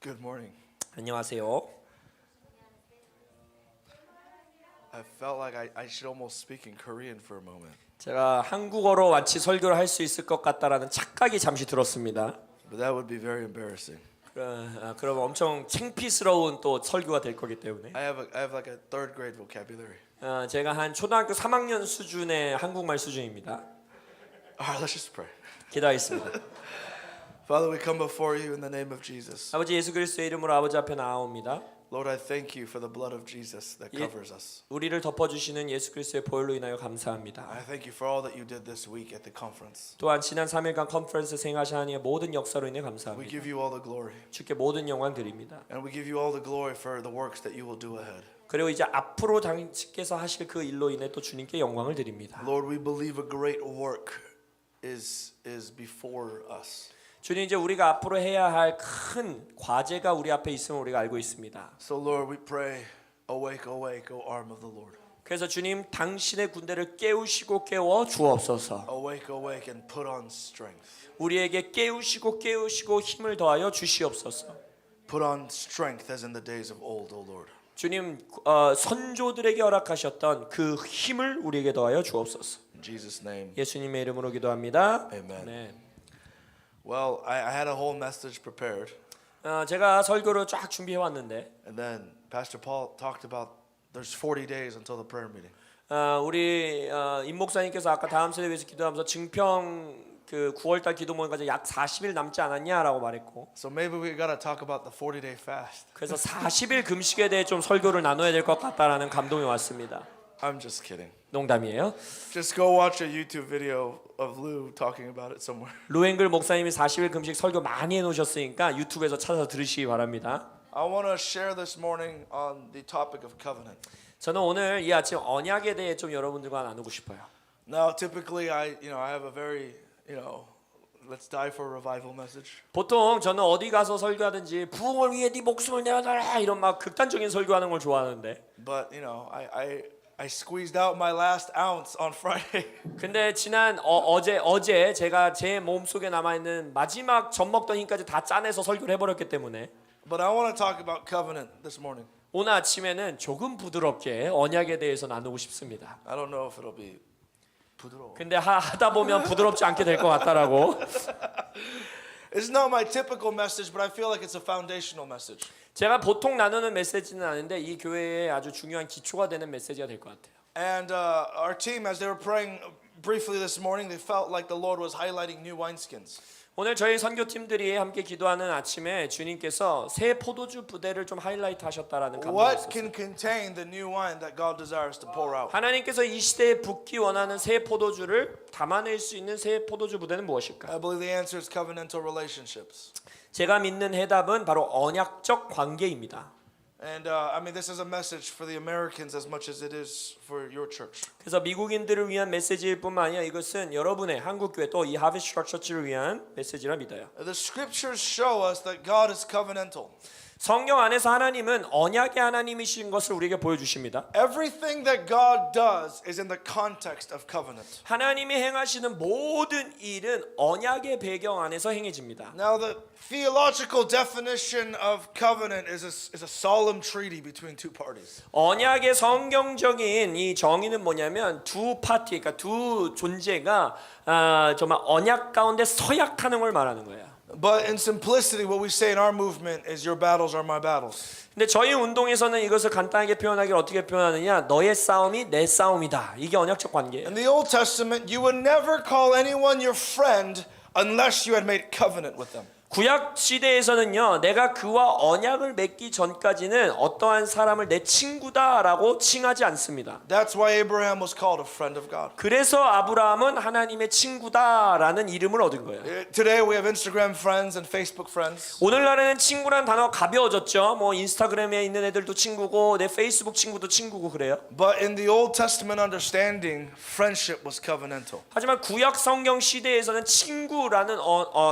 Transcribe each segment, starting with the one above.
Good morning. 안녕하세요. I felt like I should almost speak in Korean for a moment. 제가 한국어로 마치 설교를 할 수 있을 것 같다라는 착각이 잠시 들었습니다. But that would be very embarrassing. 그럼 엄청 창피스러운 또 설교가 될 거기 때문에 I have like a third grade vocabulary. 제가 한 초등학교 3학년 수준의 한국말 수준입니다. All right, let's just pray. 기도하겠습니다. Father, we come before you in the name of Jesus. 아버지 예수 그리스도의 이름으로 아버지 앞에 나아옵니다. Lord, I thank you for the blood of Jesus that covers us. 우리를 덮어주시는 예수 그리스도의 보혈로 인하여 감사합니다. I thank you for all that you did this week at the conference. 또한 지난 3일간 컨퍼런스 생하신 하나님의 모든 역사로 인해 We 감사합니다. give you all the glory. 주께 모든 영광 드립니다. And we give you all the glory for the works that you will do ahead. 그리고 이제 앞으로 당신께서 하실 그 일로 인해 또 주님께 영광을 드립니다. Lord, we believe a great work is before us. 주님, 이제 우리가 앞으로 해야 할 큰 과제가 우리 앞에 있음을 우리가 알고 있습니다. So Lord, we pray, awake, awake, O arm of the Lord. 그래서 주님, 당신의 군대를 깨우시고 깨워 주옵소서. Awake, awake, and put on strength. 우리에게 깨우시고 힘을 더하여 주시옵소서. Put on strength as in the days of old, O Lord. 주님, 선조들에게 허락하셨던 그 힘을 우리에게 더하여 주옵소서. In Jesus' name. 예수님의 이름으로 기도합니다. Amen. 아멘. Well, I had a whole message prepared, 제가 설교를 쫙 준비해 왔는데 and then Pastor Paul talked about there's 40 days until the prayer meeting. 우리 임 목사님께서 아까 다음 세대 위해서 기도하면서 증평 그 9월달 기도 모임까지 약 40일 남지 않았냐라고 말했고, So maybe we got to talk about the 40-day fast. 그래서 40일 금식에 대해 좀 설교를 나눠야 될 것 같다라는 감동이 왔습니다. I'm just kidding. 농담이에요. Just go watch a YouTube video of Lou talking about it somewhere. 루앵글 목사님이 40일 금식 설교 많이 해놓으셨으니까 유튜브에서 찾아서 들으시기 바랍니다. I want to share this morning on the topic of covenant. 저는 오늘 이 아침 언약에 대해 좀 여러분들과 나누고 싶어요. Now, typically, I have a very, let's die for revival message. 보통 저는 어디 가서 설교하든지 부흥을 위해 네 목숨을 내어달라 이런 막 극단적인 설교하는 걸 좋아하는데, But I squeezed out my last ounce on Friday. 근데 지난 어제 제가 제 몸속에 남아있는 마지막 젖 먹던 힘까지 다 짜내서 설교를 해버렸기 때문에 But I want to talk about covenant this morning. 오늘 아침에는 조금 부드럽게 언약에 대해서 나누고 싶습니다. I don't know if it'll be 부드러워. 근데 하다 보면 부드럽지 않게 될 것 같다라고. It's not my typical message, but I feel like it's a foundational message. 제가 보통 나누는 메시지는 아닌데 이 교회에 아주 중요한 기초가 되는 메시지가 될 것 같아요. And our team, as they were praying briefly this morning, they felt like the Lord was highlighting new wineskins. 오늘 저희 선교팀들이 함께 기도하는 아침에 주님께서 새 포도주 부대를 좀 하이라이트 하셨다라는 감동이 What 있었어요. can contain the new wine that God desires to pour out? 하나님께서 이 시대에 붓기 원하는 새 포도주를 담아낼 수 있는 새 포도주 부대는 무엇일까? I believe the answer is covenantal relationships. 제가 믿는 해답은 바로 언약적 관계입니다. And I mean, this is a message for the Americans as much as it is for your church. 그래서 미국인들을 위한 메시지일 뿐만 아니라 이것은 여러분의 한국교회 또 이 하비스트 트럭 처치를 위한 메시지라 믿어요. The scriptures show us that God is covenantal. 성경 안에서 하나님은 언약의 하나님이신 것을 우리에게 보여주십니다. Everything that God does is in the context of covenant. 하나님이 행하시는 모든 일은 언약의 배경 안에서 행해집니다. Now, the theological definition of covenant is a solemn treaty between two parties. 언약의 성경적인 이 정의는 뭐냐면 두 파티, 그러니까 두 존재가 정말 언약 가운데 서약하는 걸 말하는 거예요. But in simplicity, what we say in our movement is your battles are my battles. 근데 저희 운동에서는 이것을 간단하게 표현하기를 어떻게 표현하느냐? 너의 싸움이 내 싸움이다. 이게 언약적 관계예요. In the Old Testament, you would never call anyone your friend unless you had made covenant with them. 구약 시대에서는요, 내가 그와 언약을 맺기 전까지는 어떠한 사람을 내 친구다라고 칭하지 않습니다. That's why Abraham was called a friend of God. 그래서 아브라함은 하나님의 친구다라는 이름을 얻은 거예요. Today we have Instagram friends and Facebook friends. 오늘날에는 친구란 단어가 가벼워졌죠. 뭐 인스타그램에 있는 애들도 친구고 내 페이스북 친구도 친구고 그래요. But in the Old Testament understanding, friendship was covenantal. 하지만 구약 성경 시대에서는 친구라는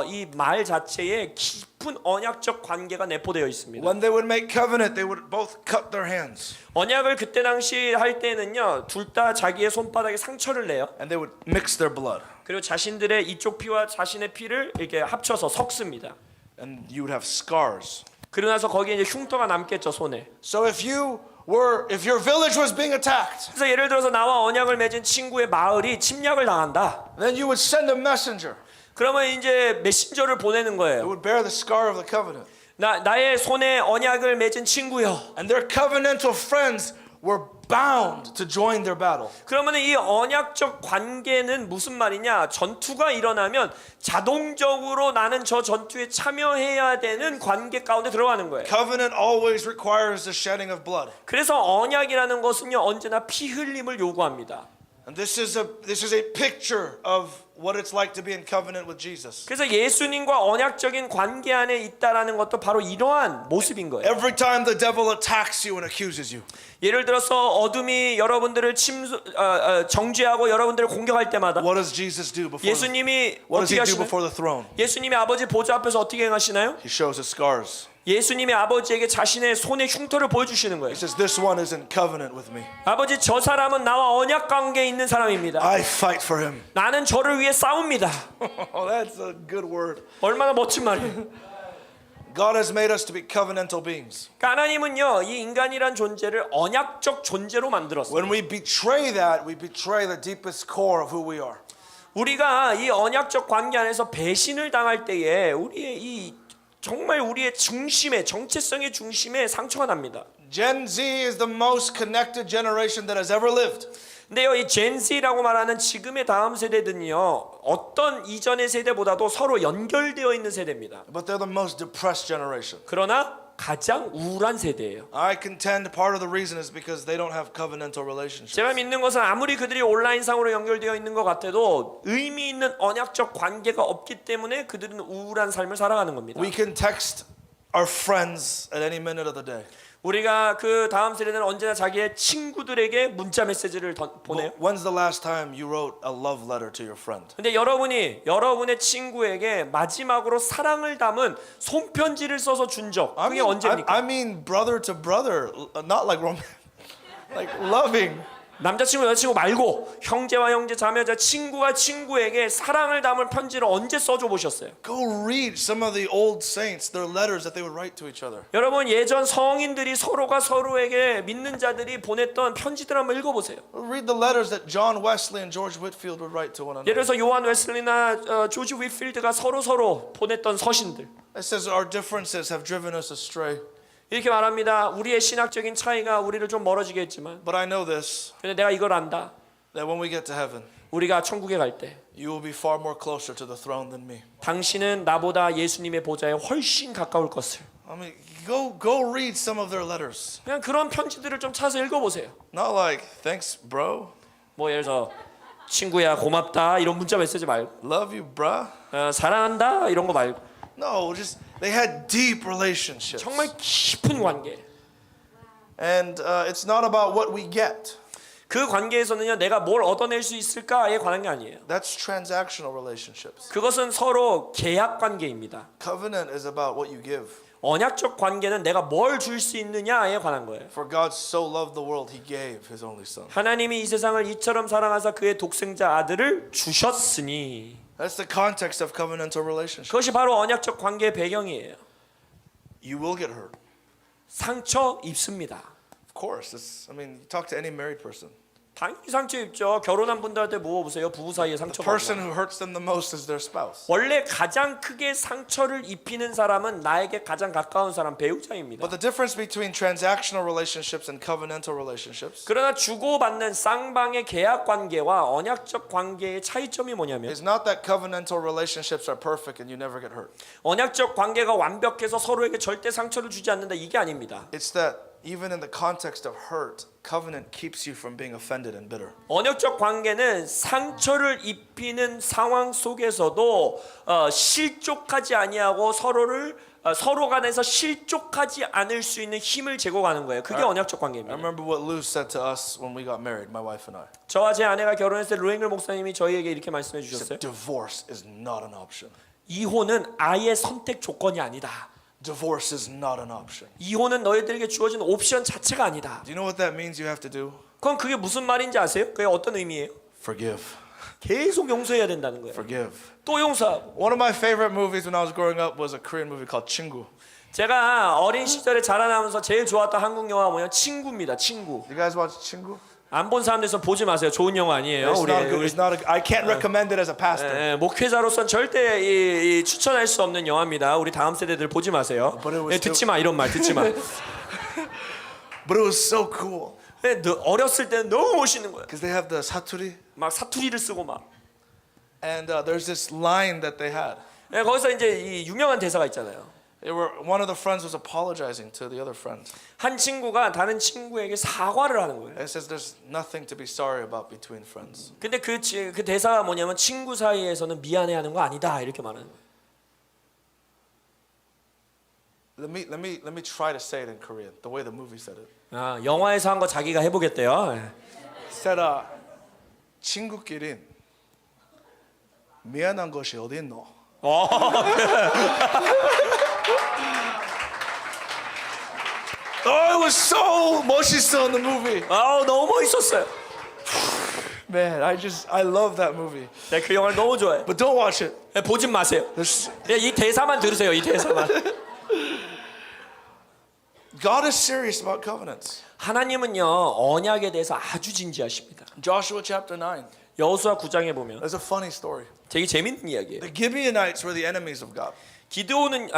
이 말 자체에 깊은 언약적 관계가 내포되어 있습니다. When they would make covenant, they would both cut their hands. 언약을 그때 당시 할 때는요, 둘 다 자기의 손바닥에 상처를 내요. And they would mix their blood. 그리고 자신들의 이쪽 피와 자신의 피를 이렇게 합쳐서 섞습니다. And you would have scars. 그러고 나서 거기에 이제 흉터가 남겠죠, 손에. So if your village was being attacked, 그래서 예를 들어서 나와 언약을 맺은 친구의 마을이 침략을 당한다. then you would send a messenger. 그러면 이제 메신저를 보내는 It 거예요. would bear the scar of the covenant. 나의 손에 언약을 맺은 친구요. And their covenantal friends were bound to join their battle. 그러면 이 언약적 관계는 무슨 말이냐? 전투가 일어나면 자동적으로 나는 저 전투에 참여해야 되는 관계 가운데 들어가는 거예요. Covenant always requires the shedding of blood. 그래서 언약이라는 것은요 언제나 피 흘림을 요구합니다. And this is a picture of what it's like to be in covenant with Jesus. 그래서 예수님과 언약적인 관계 안에 있다라는 것도 바로 이러한 모습인 거예요. Every time the devil attacks you and accuses you, 예를 들어서 어둠이 여러분들을 정죄하고 여러분들을 공격할 때마다 what does Jesus do before? 예수님이 What does 어떻게 he do 하시나요? before the throne? 예수님이 아버지 보좌 앞에서 어떻게 행하시나요? He shows his scars. 예수님이 아버지에게 자신의 손의 흉터를 보여주시는 거예요. He says, "This one is in covenant with me. 아버지 저 사람은 나와 언약 관계에 있는 사람입니다. I fight for him." 나는 저를 위해 싸웁니다. Oh, that's a good word. 얼마나 멋진 말이에요. God has made us to be covenantal beings. 그러니까 하나님은요 이 인간이란 존재를 언약적 존재로 만들었어요. When we betray that, we betray the deepest core of who we are. 우리가 이 언약적 관계 안에서 배신을 당할 때에 우리의 중심에 정체성의 중심에 상처가 납니다. Gen Z is the most connected generation that has ever lived. 근데요 이 젠지라고 말하는 지금의 다음 세대들은요 어떤 이전의 세대보다도 서로 연결되어 있는 세대입니다. But they're the most depressed generation. 그러나 가장 우울한 세대예요. I contend part of the reason is because they don't have covenantal relationships. 제가 믿는 것은 아무리 그들이 온라인상으로 연결되어 있는 것 같아도 의미 있는 언약적 관계가 없기 때문에 그들은 우울한 삶을 살아가는 겁니다. We can text our friends at any minute of the day. 우리가 그 다음 세대는 언제나 자기의 친구들에게 문자 메시지를 보내요. When's the last time you wrote a love letter to your friend? 근데 여러분이 여러분의 친구에게 마지막으로 사랑을 담은 손편지를 써서 준 적 그게 언제입니까? I mean brother to brother, not like like loving. 남자친구 여자친구 말고 형제와 형제 자매자 친구가 친구에게 사랑을 담은 편지를 언제 써줘 보셨어요? Go read some of the old saints, their letters that they would write to each other. 여러분 예전 성인들이 서로가 서로에게 믿는 자들이 보냈던 편지들 한번 읽어보세요. Read the letters that John Wesley and George Whitefield would write to one another. 예를 들어서 요한 웨슬리나 조지 휘필드가 서로 보냈던 서신들. It says our differences have driven us astray. 이렇게 말합니다. 우리의 신학적인 차이가 우리를 좀 멀어지게 했지만 But I know this, 근데 내가 이걸 안다. that when we get to heaven, 우리가 천국에 갈 때 you will be far more closer to the throne than me. 당신은 나보다 예수님의 보좌에 훨씬 가까울 것을. I mean, go read some of their letters. 그냥 그런 편지들을 좀 찾아서 읽어보세요. Not like, thanks, bro. 뭐 예를 들어서 친구야 고맙다 이런 문자 메시지 말고 Love you, bruh. 사랑한다 이런 거 말고 No, just they had deep relationships. 정말 깊은 관계. And it's not about what we get. 그 관계에서는요 내가 뭘 얻어낼 수 있을까에 관한 게 아니에요. That's transactional relationships. 그것은 서로 계약 관계입니다. Covenant is about what you give. 언약적 관계는 내가 뭘 줄 수 있느냐에 관한 거예요. For God so loved the world, He gave His only Son. 하나님이 이 세상을 이처럼 사랑하사 그의 독생자 아들을 주셨으니 That's the context of covenantal relationships. 그것이 바로 언약적 관계의 배경이에요. You will get hurt. 상처 입습니다. Of course. I mean, you talk to any married person. 당연히 상처 입죠. 결혼한 분들한테 물어보세요. 부부 사이에 The 상처가 person 없나요? who hurts them the most is their spouse. 원래 가장 크게 상처를 입히는 사람은 나에게 가장 가까운 사람 배우자입니다. But the difference between transactional relationships and covenantal relationships 그러나 주고받는 쌍방의 계약 관계와 언약적 관계의 차이점이 뭐냐면 is not that covenantal relationships are perfect and you never get hurt. 언약적 관계가 완벽해서 서로에게 절대 상처를 주지 않는다 이게 아닙니다. It's that even in the context of hurt, covenant keeps you from being offended and bitter. 언약적 관계는 상처를 입히는 상황 속에서도 실족하지 아니하고 서로 간에서 실족하지 않을 수 있는 힘을 제공하는 거예요. 그게 언약적 I 관계입니다. remember what Lou said to us when we got married, my wife and I. 저와 제 아내가 결혼했을 때 루앵글 목사님이 저희에게 이렇게 말씀해 He 주셨어요. said, divorce is not an option. 이혼은 아예 선택 조건이 아니다. Divorce is not an option. 이혼은 너희들에게 주어진 옵션 자체가 아니다. Do you know what that means you have to do? 그럼 그게 무슨 말인지 아세요? 그게 어떤 의미예요? Forgive. 계속 용서해야 된다는 거예요. Forgive. 또 용서하고. One of my favorite movies when I was growing up was a Korean movie called 친구. 제가 어린 시절에 자라나면서 제일 좋았던 한국 영화 뭐냐? 친구입니다. 친구. You guys watch 친구? 안 본 사람들에서 보지 마세요. 좋은 영화 아니에요. It's not a good. It's not a. I can't recommend it as a pastor. 목회자로선 절대 이 추천할 수 없는 영화입니다. 우리 다음 세대들 보지 마세요. But it was 듣지 마 이런 말 듣지 마. But it was so cool 어렸을 때는 너무 멋있는 거야. because they have the 사투리, 막 사투리를 쓰고 막. and there's this line that they had. 거기서 이제 이 유명한 대사가 있잖아요. One of the friends was apologizing to the other friend. 한 친구가 다른 친구에게 사과를 하는 거예요. It says there's nothing to be sorry about between friends. 근데 그 대사가 뭐냐면 친구 사이에서는 미안해하는 거 아니다 이렇게 말하는 거예요. Let me try to say it in Korean, the way the movie said it. 영화에서 한 거 자기가 해보겠대요. It said, 친구끼린 미안한 것이 어디 있노? Oh, it was so 멋있어 in the movie. 너무 멋있었어요. Man, I love that movie. 네, 그 영화를 너무 좋아해. But don't watch it. 보진 마세요. There's, 이 대사만 들으세요. 이 대사만. God is serious about covenants. 하나님은요 언약에 대해서 아주 진지하십니다. Joshua chapter 9. 여호수아 9장에 보면 There's a funny story. 되게 재밌는 이야기예요. The Gibeonites were the enemies of God. 기드온은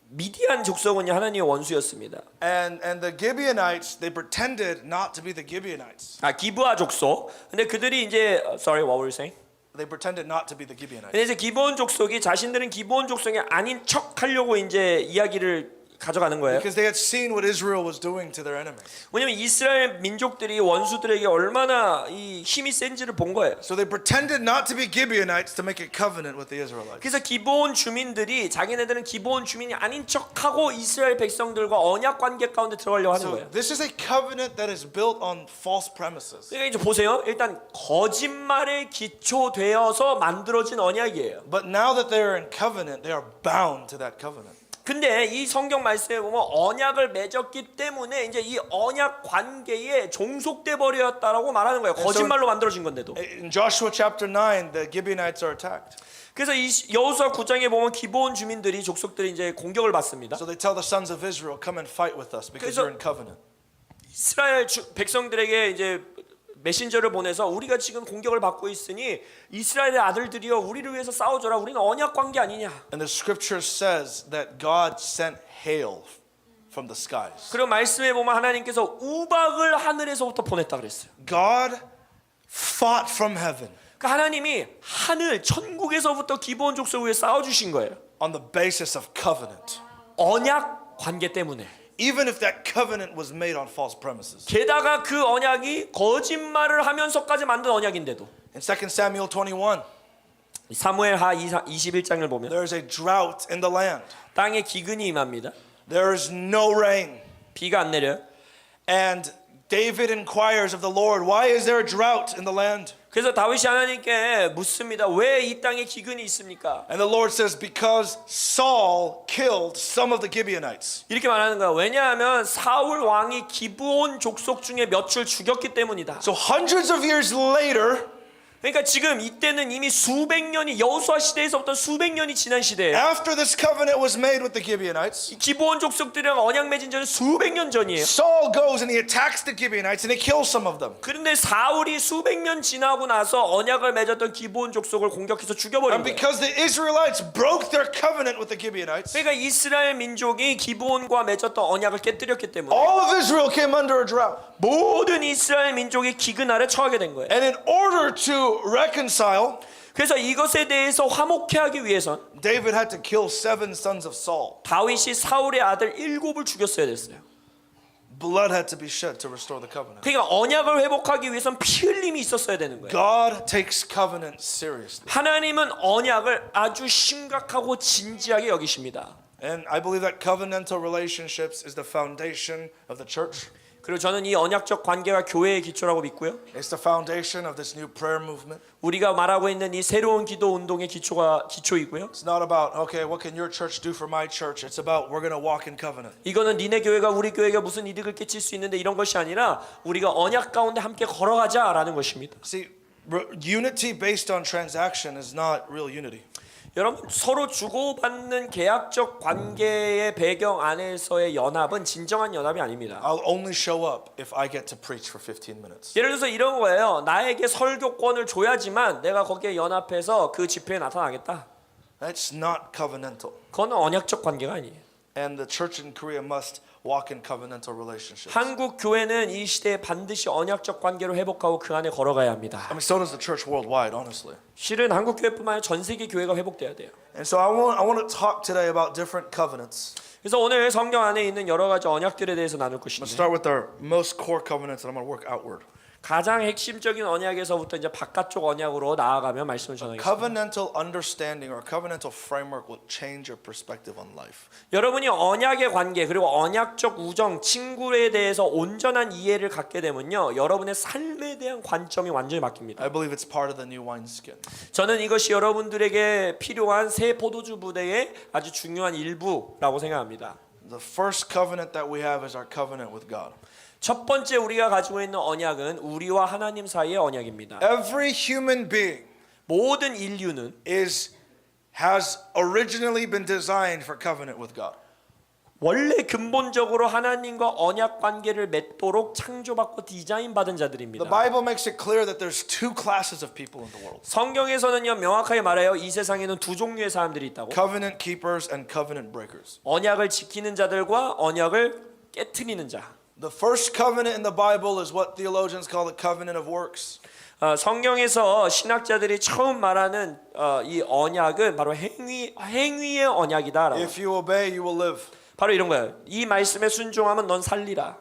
미디안 족속은 하나님의 원수였습니다. And the Gibeonites, they pretended not to be the Gibeonites. 기브아 족속. 근데 그들이 이제 sorry, what were you saying? They pretended not to be the Gibeonites. 근데 이제 기브온 족속이 자신들은 기브온 족속이 아닌 척하려고 이제 이야기를 가져가는 거예요. Because they had seen what Israel was doing to their enemies. 왜냐면 이스라엘 민족들이 원수들에게 얼마나 이 힘이 센지를 본 거예요. So they pretended not to be Gibeonites to make a covenant with the Israelites. 그래서 기브온 주민들이 자기네들은 기브온 주민이 아닌 척하고 이스라엘 백성들과 언약 관계 가운데 들어가려고 하는 So 거예요. this is a covenant that is built on false premises. 그러니까 이제 보세요. 일단 거짓말에 기초되어서 만들어진 언약이에요. But now that they are in covenant, they are bound to that covenant. 근데 이 성경 말씀에 보면 언약을 맺었기 때문에 이제 이 언약 관계에 종속돼 버렸다라고 말하는 거예요. 거짓말로 만들어진 건데도. In Joshua chapter 9, the Gibeonites are attacked. 그래서 이 여호수아 9장에 보면 기브온 주민들이 족속들이 이제 공격을 받습니다. So they tell the sons of Israel, come and fight with us because you're in covenant. 이스라엘 백성들에게 이제 메신저를 보내서 우리가 지금 공격을 받고 있으니 이스라엘의 아들들이여 우리를 위해서 싸워줘라. 우리는 언약 관계 아니냐. And the scripture says that God sent hail from the skies. 그리고 말씀에 보면 하나님께서 우박을 하늘에서부터 보냈다 그랬어요. God fought from heaven 그러니까 하나님이 하늘 천국에서부터 기브온 족속 위에 싸워 주신 거예요. on the basis of covenant. 언약 관계 때문에. Even if that covenant was made on false premises. 게다가 그 언약이 거짓말을 하면서까지 만든 언약인데도 In 2 Samuel 21, 사무엘하 21장을 보면 there is a drought in the land. 땅에 기근이 임합니다. There is no rain. 비가 안 내려요. And David inquires of the Lord, why is there a drought in the land? 그래서 다윗이 하나님께 묻습니다. 왜 이 땅에 기근이 있습니까? And the Lord says, because Saul killed some of the Gibeonites. 이렇게 말하는 거야. 왜냐하면 사울 왕이 기브온 족속 중에 몇을 죽였기 때문이다. So hundreds of years later, 그러니까 지금 이때는 이미 수백 년이 여호수아 시대에서부터 수백 년이 지난 시대예요. after this covenant was made with the Gibeonites, 기브온 족속들이랑 언약 맺은 지는 수백 년 전이에요. Saul goes and he attacks the Gibeonites and he kills some of them. 그런데 사울이 수백 년 지나고 나서 언약을 맺었던 기브온 족속을 공격해서 죽여버린 And 거예요. because the Israelites broke their covenant with the Gibeonites, 그러니까 이스라엘 민족이 기브온과 맺었던 언약을 깨뜨렸기 때문에 all of Israel came under a drought. 모든 이스라엘 민족이 기근 아래 처하게 된 거예요. And in order to reconcile, 그래서 이것에 대해서 화목해 하기 위해선 David had to kill 7 sons of Saul. 다윗이 사울의 아들 7을 죽였어야 됐어요. Blood had to be shed to restore the covenant. 그러니까 언약을 회복하기 위해선 피 흘림이 있었어야 되는 거예요. God takes covenant seriously. 하나님은 언약을 아주 심각하고 진지하게 여기십니다. And I believe that covenantal relationships is the foundation of the church. 그리고 저는 이 언약적 관계가 교회의 기초라고 믿고요. It's the foundation of this new prayer movement. 우리가 말하고 있는 이 새로운 기도 운동의 기초이고요. It's not about, okay, what can your church do for my church? It's about we're going to walk in covenant. 이거는 니네 교회가 우리 교회가 무슨 이득을 끼칠 수 있는데 이런 것이 아니라 우리가 언약 가운데 함께 걸어가자라는 것입니다. See, unity based on transaction is not real unity. 여러분 서로 주고받는 계약적 관계의 배경 안에서의 연합은 진정한 연합이 아닙니다. I'll only show up if I get to preach for 15 minutes. 예를 들어서 이런 거예요. 나에게 설교권을 줘야지만 내가 거기에 연합해서 그 집회에 나타나겠다. That's not covenantal. 그건 언약적 관계가 아니에요. And the church in Korea must walk in covenantal relationships. 한국 교회는 이 시대에 반드시 언약적 관계로 회복하고 그 안에 걸어가야 합니다. I mean, so does the church worldwide, honestly. 실은 한국 교회뿐만 아니라 전 세계 교회가 회복돼야 돼요. And so I want to talk today about different covenants. 그래서 오늘 성경 안에 있는 여러 가지 언약들에 대해서 나눌 Let's 것인데 start with our most core covenants, and I'm going to work outward. 가장 핵심적인 언약에서부터 이제 바깥쪽 언약으로 나아가며 말씀을 전하겠습니다. Covenantal understanding or covenantal framework will change your perspective on life. 여러분이 언약의 관계 그리고 언약적 우정, 친구에 대해서 온전한 이해를 갖게 되면요, 여러분의 삶에 대한 관점이 완전히 바뀝니다. I believe it's part of the new wineskin. 저는 이것이 여러분들에게 필요한 새 포도주 부대의 아주 중요한 일부라고 생각합니다. The first covenant that we have is our covenant with God. 첫 번째 우리가 가지고 있는 언약은 우리와 하나님 사이의 언약입니다. Every human being 모든 인류는 has originally been designed for covenant with God. 원래 근본적으로 하나님과 언약 관계를 맺도록 창조받고 디자인받은 자들입니다. The Bible makes it clear that there's two classes of people in the world. 성경에서는요 명확하게 말해요. 이 세상에는 두 종류의 사람들이 있다고. Covenant keepers and covenant breakers. 언약을 지키는 자들과 언약을 깨트리는 자. The first covenant in the Bible is what theologians call the covenant of works. 성경에서 신학자들이 처음 말하는 이 언약은 바로 행위의 언약이다라고. If you obey, you will live. 바로 이런 거예요. 이 말씀에 순종하면 넌 살리라.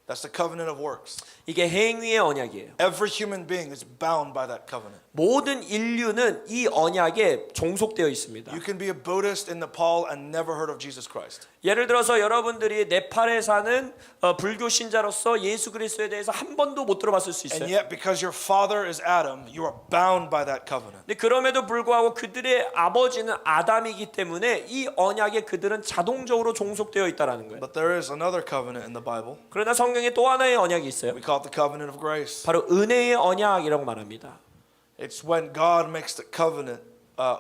That's the covenant of works. 이게 행위의 언약이에요. Every human being is bound by that covenant. 모든 인류는 이 언약에 종속되어 있습니다. You can be a Buddhist in Nepal and never heard of Jesus Christ. 예를 들어서 여러분들이 네팔에 사는 불교 신자로서 예수 그리스도에 대해서 한 번도 못 들어봤을 수 And 있어요. yet, because your father is Adam, you are bound by that covenant. 근데 그럼에도 불구하고 그들의 아버지는 아담이기 때문에 이 언약에 그들은 자동적으로 종속되어 있다라는 거예요. But there is another covenant in the Bible. 그러나 성경에 또 하나의 언약이 있어요. We call it the covenant of grace. 바로 은혜의 언약이라고 말합니다. It's when God makes the covenant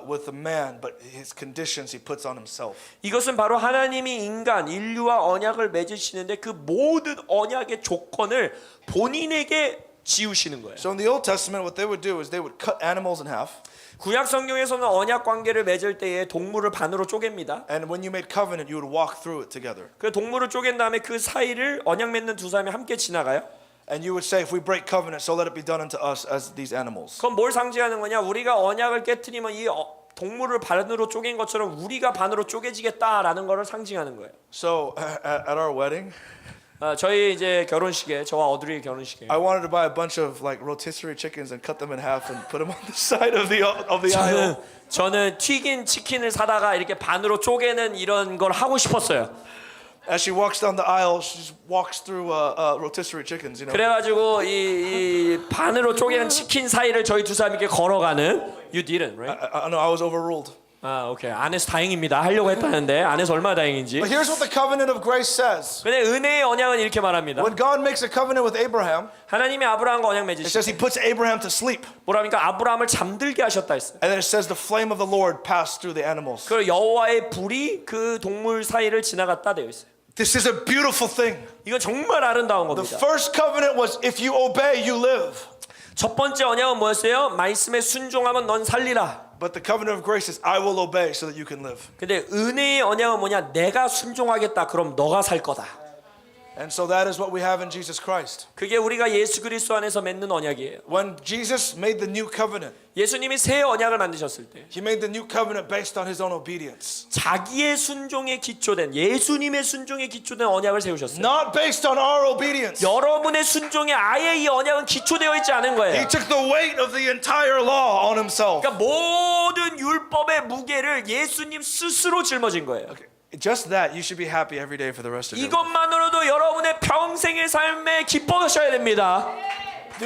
with a man, but his conditions he puts on himself. 이것은 바로 하나님이 인류와 언약을 맺으시는데 그 모든 언약의 조건을 본인에게 지우시는 거예요. So in the Old Testament, what they would do is they would cut animals in half. 구약 성경에서는 언약 관계를 맺을 때에 동물을 반으로 쪼갭니다. And when you made covenant, you would walk through it together. 그 동물을 쪼갠 다음에 그 사이를 언약 맺는 두 사람이 함께 지나가요. And you would say, if we break covenant, so let it be done unto us as these animals. 그건 뭘 상징하는 거냐? 우리가 언약을 깨트리면 이 동물을 반으로 쪼갠 것처럼 우리가 반으로 쪼개지겠다라는 것을 상징하는 거예요. So at our wedding, 저희 이제 결혼식에 저와 어드리 결혼식에 I wanted to buy a bunch of like rotisserie chickens and cut them in half and put them on the side of the aisle. 저는 튀긴 치킨을 사다가 이렇게 반으로 쪼개는 이런 걸 하고 싶었어요. As she walks down the aisle, she just walks through rotisserie chickens, you know. 그래가지고 이 반으로 쪼개는 치킨 사이를 저희 두 사람이 이렇게 걸어가는. You didn't, right? I know I was overruled. 오케이. 안에서 다행입니다. 하려고 했다는데 안에서 얼마나 다행인지. But here's what the covenant of grace says. 근데 은혜의 언약은 이렇게 말합니다. When God makes a covenant with Abraham, 하나님이 아브라함과 언약 it 맺으시고 says he puts Abraham to sleep. 뭐랍니까? 아브라함을 잠들게 하셨다 했어요. And then it says the flame of the Lord passed through the animals. 그리고 여호와의 불이 그 동물 사이를 지나갔다 되어 있어요. This is a beautiful thing. 이건 정말 아름다운 The 겁니다. first covenant was if you obey, you live. 첫 번째 언약은 뭐였어요? 말씀에 순종하면 넌 살리라. But the covenant of grace is I will obey so that you can live. 근데 은혜의 언약은 뭐냐? 내가 순종하겠다. 그럼 너가 살 거다. And so that is what we have in Jesus Christ. 그게 우리가 예수 그리스도 안에서 맺는 언약이에요. When Jesus made the new covenant, 예수님이 새 언약을 만드셨을 때 he made the new covenant based on his own obedience. 자기의 순종에 기초된 예수님의 순종에 기초된 언약을 세우셨어요. Not based on our obedience. 여러분의 순종에 아예 이 언약은 기초되어 있지 않은 거예요. He took the weight of the entire law on himself. 그러니까 모든 율법의 무게를 예수님 스스로 짊어진 거예요. Just that, you should be happy every day for the rest of your life. 이것만으로도 여러분의 평생의 삶에 기뻐하셔야 됩니다.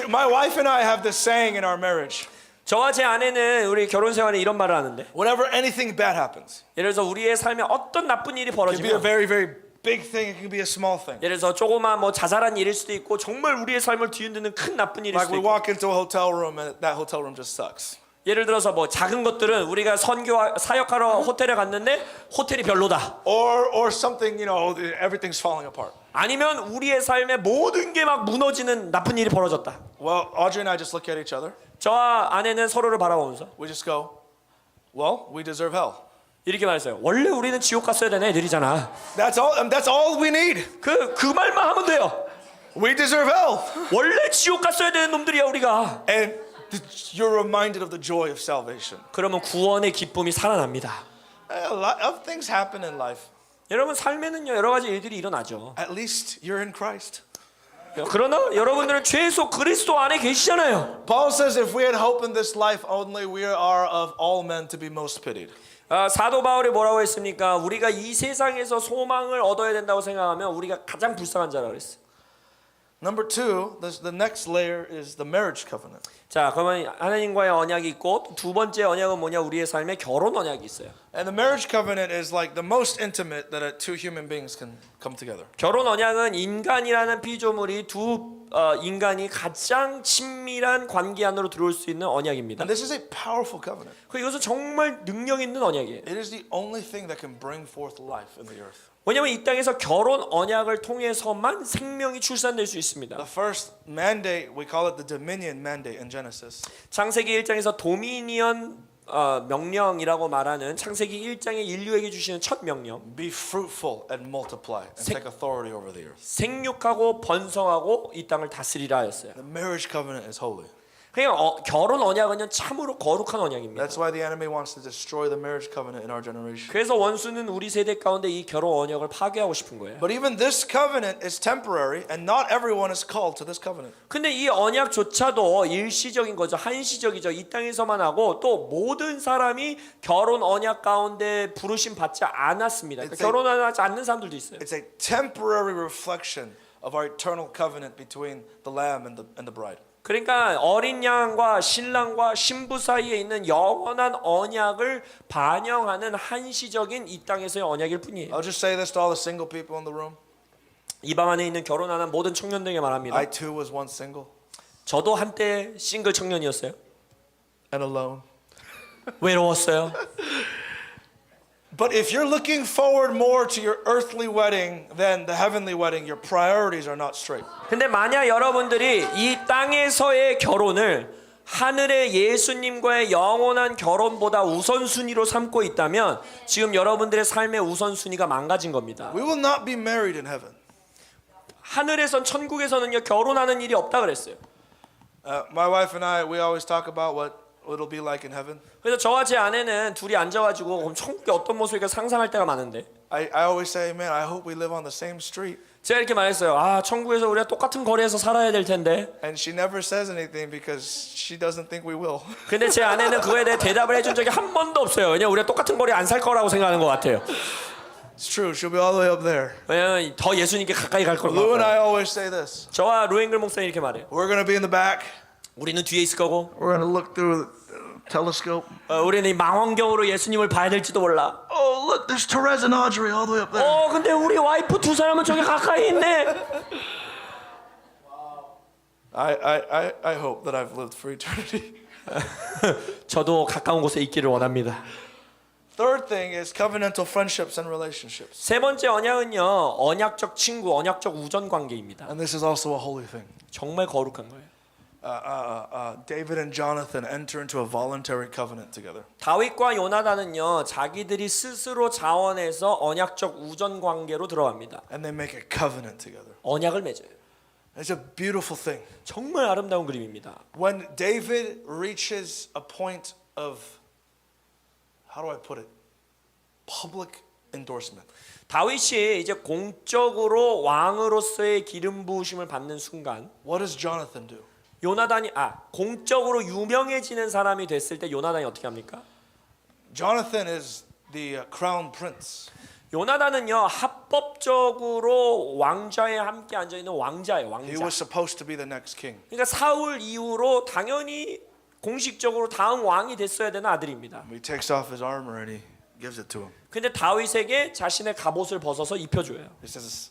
My wife and I have this saying in our marriage. 저와 제 아내는 우리 결혼 생활에 이런 말을 하는데, Whenever anything bad happens, 예를 들어서 우리의 삶에 어떤 나쁜 일이 it can be a 벌어지면, very, very big thing, it can be a small thing. 예를 들어서 조그만 뭐 자잘한 일일 수도 있고 정말 우리의 삶을 뒤흔드는 큰 나쁜 일일 Like 수도 we 있고, walk into a hotel room and that hotel room just sucks. 예를 들어서 뭐 작은 것들은 우리가 선교 사역하러 호텔에 갔는데 호텔이 별로다. or something, everything's falling apart. 아니면 우리의 삶에 모든 게 막 무너지는 나쁜 일이 벌어졌다. Well, Audrey and I just look at each other. 저와 아내는 서로를 바라보면서 We just go, well, we deserve hell. 이렇게 말했어요. 원래 우리는 지옥 갔어야 되는 애들이잖아. That's all we need. 그 말만 하면 돼요. We deserve hell. 원래 지옥 갔어야 되는 놈들이야 우리가. And you're reminded of the joy of salvation. 그러면 구원의 기쁨이 살아납니다. A lot of things happen in life. 여러분 삶에는요 여러 가지 일들이 일어나죠. At least you're in Christ. 그러나 여러분들은 최소 그리스도 안에 계시잖아요. Paul says if we had hope in this life only, we are of all men to be most pitied. 사도 바울이 뭐라고 했습니까? 우리가 이 세상에서 소망을 얻어야 된다고 생각하면 우리가 가장 불쌍한 자라고 그랬어요. Number two, the next layer is the marriage covenant. 자, 그러면 하나님과의 언약이 있고 두 번째 언약은 뭐냐? 우리의 삶에 결혼 언약이 있어요. And the marriage covenant is like the most intimate that two human beings can come together. 결혼 언약은 인간이라는 피조물이 두 인간이 가장 친밀한 관계 안으로 들어올 수 있는 언약입니다. And this is a powerful covenant. 이것은 정말 능력 있는 언약이에요. It is the only thing that can bring forth life in the earth. 왜냐하면 이 땅에서 결혼 언약을 통해서만 생명이 출산될 수 있습니다. The first mandate, we call it the dominion mandate in Genesis. 창세기 1장에서 도미니언 명령이라고 말하는 창세기 1장의 인류에게 주시는 첫 명령. Be fruitful and multiply and take authority over the earth. 생육하고 번성하고 이 땅을 다스리라 하였어요. The marriage covenant is holy. 그러니까 결혼 언약은 참으로 거룩한 언약입니다. That's why the enemy wants to destroy the marriage covenant in our generation. 그래서 원수는 우리 세대 가운데 이 결혼 언약을 파괴하고 싶은 거예요. But even this covenant is temporary, and not everyone is called to this covenant. 근데 이 언약조차도 일시적인 거죠. 한시적이죠. 이 땅에서만 하고 또 모든 사람이 결혼 언약 가운데 부르심 받지 않았습니다. 그러니까 결혼하지 않는 사람들도 있어요. It's a temporary reflection of our eternal covenant between the lamb and the bride. 그러니까 어린 양과 신랑과 신부 사이에 있는 영원한 언약을 반영하는 한시적인 이 땅에서의 언약일 뿐이에요. I'll just say this to all the single people in the room. 이 방 안에 있는 결혼하는 모든 청년들에게 말합니다. I too was once single 저도 한때 싱글 청년이었어요. and alone. 외로웠어요. But if you're looking forward more to your earthly wedding than the heavenly wedding, your priorities are not straight. 근데 만약 여러분들이 이 땅에서의 결혼을 하늘의 예수님과의 영원한 결혼보다 우선순위로 삼고 있다면 지금 여러분들의 삶의 우선순위가 망가진 겁니다. We will not be married in heaven. 하늘에선 천국에서는요 결혼하는 일이 없다 그랬어요. My wife and I, we always talk about what it'll be like in heaven. 그래서 저와 제 아내는 둘이 앉아가지고 그럼 천국이 어떤 모습일까 상상할 때가 많은데 I always say, man, I hope we live on the same street. 제가 이렇게 말했어요. 아 천국에서 우리가 똑같은 거리에서 살아야 될 텐데. And she never says anything because she doesn't think we will. 근데 제 아내는 그거에 대해 대답을 해준 적이 한 번도 없어요. 왜냐면 우리가 똑같은 거리에 안 살 거라고 생각하는 것 같아요. It's true. She'll be all the way up there. 왜냐면 더 예수님께 가까이 갈 거라고. Lou and I always say this. 저와 루앵글 목사님 이렇게 말해요. We're going to be in the back. 우리는 뒤에 있을 거고 We're going to look through the telescope. 우리는 이 망원경으로 예수님을 봐야 될지도 몰라. Oh, look, there's Therese and Audrey all the way up there. 근데 우리 와이프 두 사람은 저기 가까이 있네. I hope that I've lived for eternity. 저도 가까운 곳에 있기를 원합니다. Third thing is covenantal friendships and relationships. 세 번째 언약은요 언약적 친구, 언약적 우정 관계입니다. And this is also a holy thing. 정말 거룩한 거예요. David and Jonathan enter into a voluntary covenant together. 다윗과 요나단은요 자기들이 스스로 자원해서 언약적 우정 관계로 들어갑니다. And they make a covenant together. 언약을 맺어요. It's a beautiful thing. 정말 아름다운 그림입니다. When David reaches a point of, how do I put it? Public endorsement. 다윗이 이제 공적으로 왕으로서의 기름 부으심을 받는 순간 What does Jonathan do? 요나단이 공적으로 유명해지는 사람이 됐을 때 요나단이 어떻게 합니까? Jonathan is the crown prince. 요나단은요 합법적으로 왕좌에 함께 앉아 있는 왕자예요. He 왕자. was supposed to be the next king. 그러니까 사울 이후로 당연히 공식적으로 다음 왕이 됐어야 되는 아들입니다. He takes off his armor and he gives it to him. 근데 다윗에게 자신의 갑옷을 벗어서 입혀줘요. He says,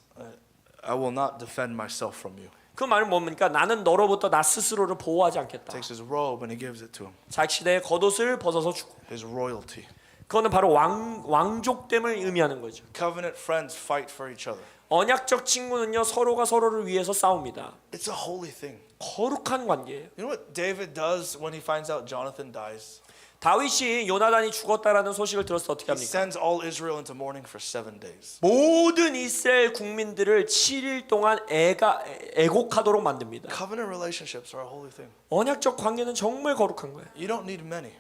I will not defend myself from you. 그 말은 뭡니까? 나는 너로부터 나 스스로를 보호하지 않겠다. Takes his robe and he gives it to him. 자기의 겉옷을 벗어서 주고. His royalty. 그거는 바로 왕족됨을 의미하는 거죠. Covenant friends fight for each other. 언약적 친구는요 서로가 서로를 위해서 싸웁니다. It's a holy thing. 거룩한 관계예요. You know what David does when he finds out Jonathan dies? 다윗이 요나단이 죽었다라는 소식을 들었을 때 어떻게 He 합니까? sends all Israel into mourning for 7 days. 모든 이스라엘 국민들을 7일 동안 애곡하도록 만듭니다. Covenant relationships are a holy thing. 언약적 관계는 정말 거룩한 거예요. You don't need many.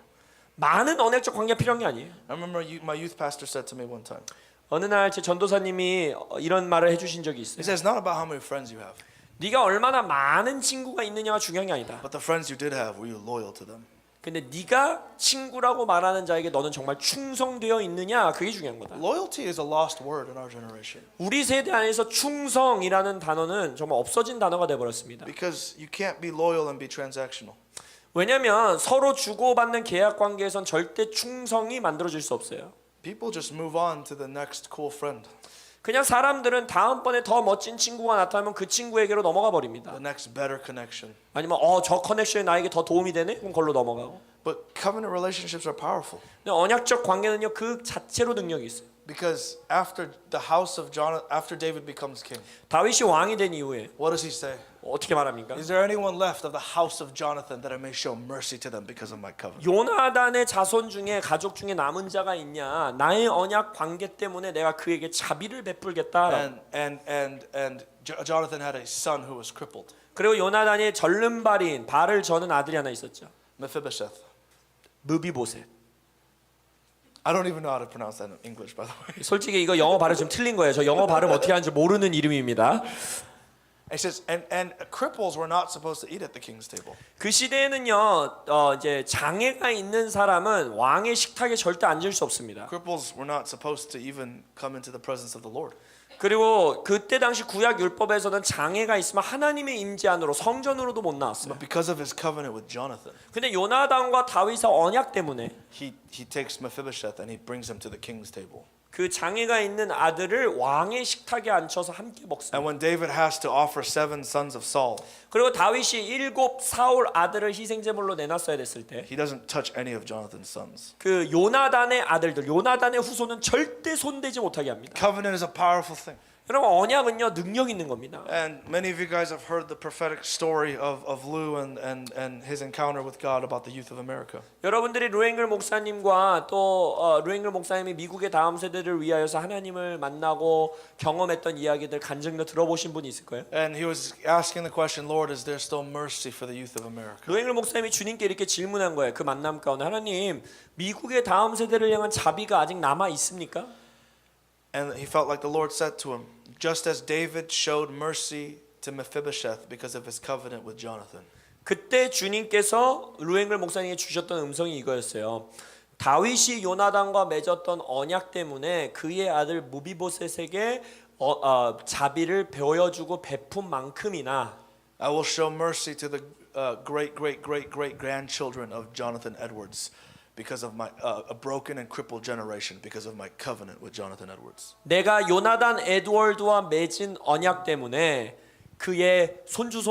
많은 언약적 관계가 필요한 게 아니에요. I remember my youth pastor said to me one time. 어느 날 제 전도사님이 이런 말을 해주신 적이 He 있어요. says, not about how many friends you have, 네가 얼마나 많은 친구가 있느냐가 중요한 게 아니다. but the friends you did have, were you loyal to them? 근데 네가 친구라고 말하는 자에게 너는 정말 충성되어 있느냐 그게 중요한 거다. Loyalty is a lost word in our generation 우리 세대 안에서 충성이라는 단어는 정말 없어진 단어가 돼버렸습니다. because you can't be loyal and be transactional. 왜냐하면 서로 주고받는 계약 관계에선 절대 충성이 만들어질 수 없어요. People just move on to the next cool friend, 그냥 사람들은 다음번에 더 멋진 친구가 나타나면 그 친구에게로 넘어가 버립니다. the next better connection. 아니면 저 커넥션이 나에게 더 도움이 되네? 그럼 걸로 넘어가고. But covenant relationships are powerful 근데 언약적 관계는요 그 자체로 능력이 있어요. because after the house of Jonathan, after David becomes king, 다윗이 왕이 된 이후에 what does he say? 어떻게 말합니까? Is there anyone left of the house of Jonathan that I may show mercy to them because of my covenant? 요나단의 자손 중에 가족 중에 남은 자가 있냐? 나의 언약 관계 때문에 내가 그에게 자비를 베풀겠다. And Jonathan had a son who was crippled, 그리고 요나단이 절름발인 발을 저는 아들이 하나 있었죠. Mephibosheth. 무비보셋. I don't even know how to pronounce that in English, by the way. 솔직히 이거 영어 발음 좀 틀린 거예요. 저 영어 발음 어떻게 하는지 모르는 이름입니다. It says, and cripples were not supposed to eat at the king's table. 그 시대에는요, 이제 장애가 있는 사람은 왕의 식탁에 절대 앉을 수 없습니다. Cripples were not supposed to even come into the presence of the Lord. 그리고 그때 당시 구약 율법에서는 장애가 있으면 하나님의 임재 안으로 성전으로도 못 나왔어요. But because of his covenant with Jonathan, 근데 요나단과 다윗의 언약 때문에 he takes Mephibosheth and he brings him to the king's table. 그 장애가 있는 아들을 왕의 식탁에 앉혀서 함께 먹습니다. And when David has to offer 7 sons of Saul, 그리고 다윗이 7 사울 아들을 희생제물로 내놨어야 됐을 때 he doesn't touch any of Jonathan's sons. 그 요나단의 아들들, 요나단의 후손은 절대 손대지 못하게 합니다. Covenant is a powerful thing. 여러분 언약은요 능력 있는 겁니다. And many of you guys have heard the prophetic story of Lou and his encounter with God about the youth of America. 여러분들이 루앵글 목사님과 또 루앵글 목사님이 미국의 다음 세대를 위하여서 하나님을 만나고 경험했던 이야기들 간증도 들어보신 분이 있을 거예요. And he was asking the question, Lord, is there still mercy for the youth of America? 루앵글 목사님이 주님께 이렇게 질문한 거예요. 그 만남 가운데 하나님 미국의 다음 세대를 향한 자비가 아직 남아 있습니까? And he felt like the Lord said to him, just as David showed mercy to Mephibosheth because of his covenant with Jonathan. 그때 주님께서 루앵글 목사님에게 주셨던 음성이 이거였어요. 다윗이 요나단과 맺었던 언약 때문에 그의 아들 무비보셋에게 자비를 보여주고 베푼 만큼이나 I will show mercy to the great grandchildren of Jonathan Edwards because of my a broken and crippled generation because of my covenant with Jonathan Edwards. 내가 요나단 에드워드와 맺은 언약 때문에 그의 손주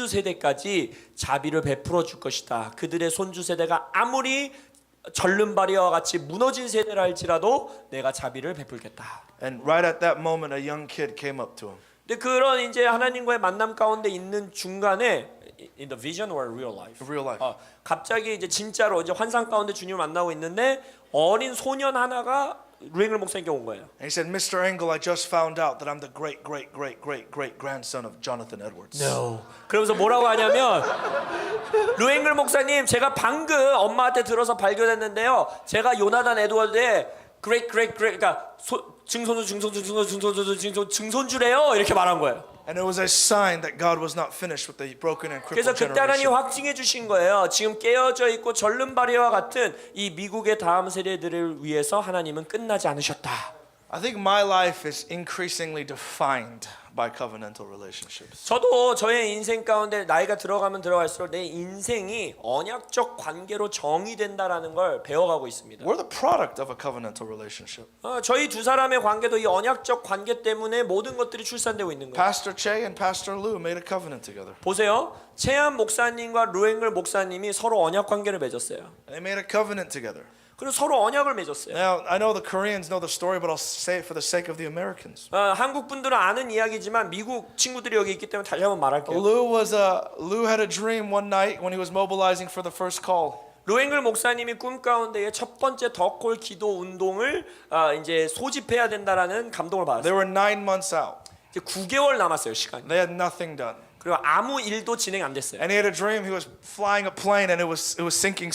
세대까지 자비를 베풀어 줄 것이다. 그들의 손주 세대가 아무리 절름발이와 같이 무너진 세대라 할지라도 내가 자비를 베풀겠다. And right at that moment, a young kid came up to him. 근데 그런 이제 하나님과의 만남 가운데 있는 중간에 in the vision or real life. Real life. 갑자기 이제 진짜로 이제 환상 가운데 주님을 만나고 있는데 어린 소년 하나가 루앵글 목사님께 온 거예요. And he said, Mr. Engel, I just found out that I'm the great grandson of Jonathan Edwards. No. 그러면서 뭐라고 하냐면 루앵글 목사님 제가 방금 엄마한테 들어서 발견했는데요. 제가 요나단 에드워드의 그러니까 증손주래요. 이렇게 말한 거예요. And it was a sign that God was not finished with the broken and 그래서 crippled 그때 하나님 generation. 확증해 주신 거예요. 지금 깨어져 있고 절름발이와 같은 이 미국의 다음 세대들을 위해서 하나님은 끝나지 않으셨다. I think my life is increasingly defined by covenantal relationships. 저도 저의 인생 가운데 나이가 들어가면 들어갈수록 내 인생이 언약적 관계로 정의된다라는 걸 배워가고 있습니다. We're the product of a covenantal relationship. 저희 두 사람의 관계도 이 언약적 관계 때문에 모든 것들이 출산되고 있는 거예요. Pastor Che and Pastor Lou made a covenant together. 보세요. 채한 목사님과 루앵글 목사님이 서로 언약 관계를 맺었어요. They made a covenant together. 그리고 서로 언약을 맺었어요. Now, I know the Koreans know the story, but I'll say it for the sake of the Americans. 한국 분들은 아는 이야기지만 미국 친구들이 여기 있기 때문에 다시 한번 말할게요. Lou had a dream one night when he was mobilizing for the first call. 루앵글 목사님이 꿈 가운데에 첫 번째 덕콜 기도 운동을 이제 소집해야 된다라는 감동을 They 받았어요. were 9 months out. 이제 9개월 남았어요, 시간이. They had nothing done. 그리고 아무 일도 진행 안 됐어요. And he had a dream he was flying a plane and it was sinking.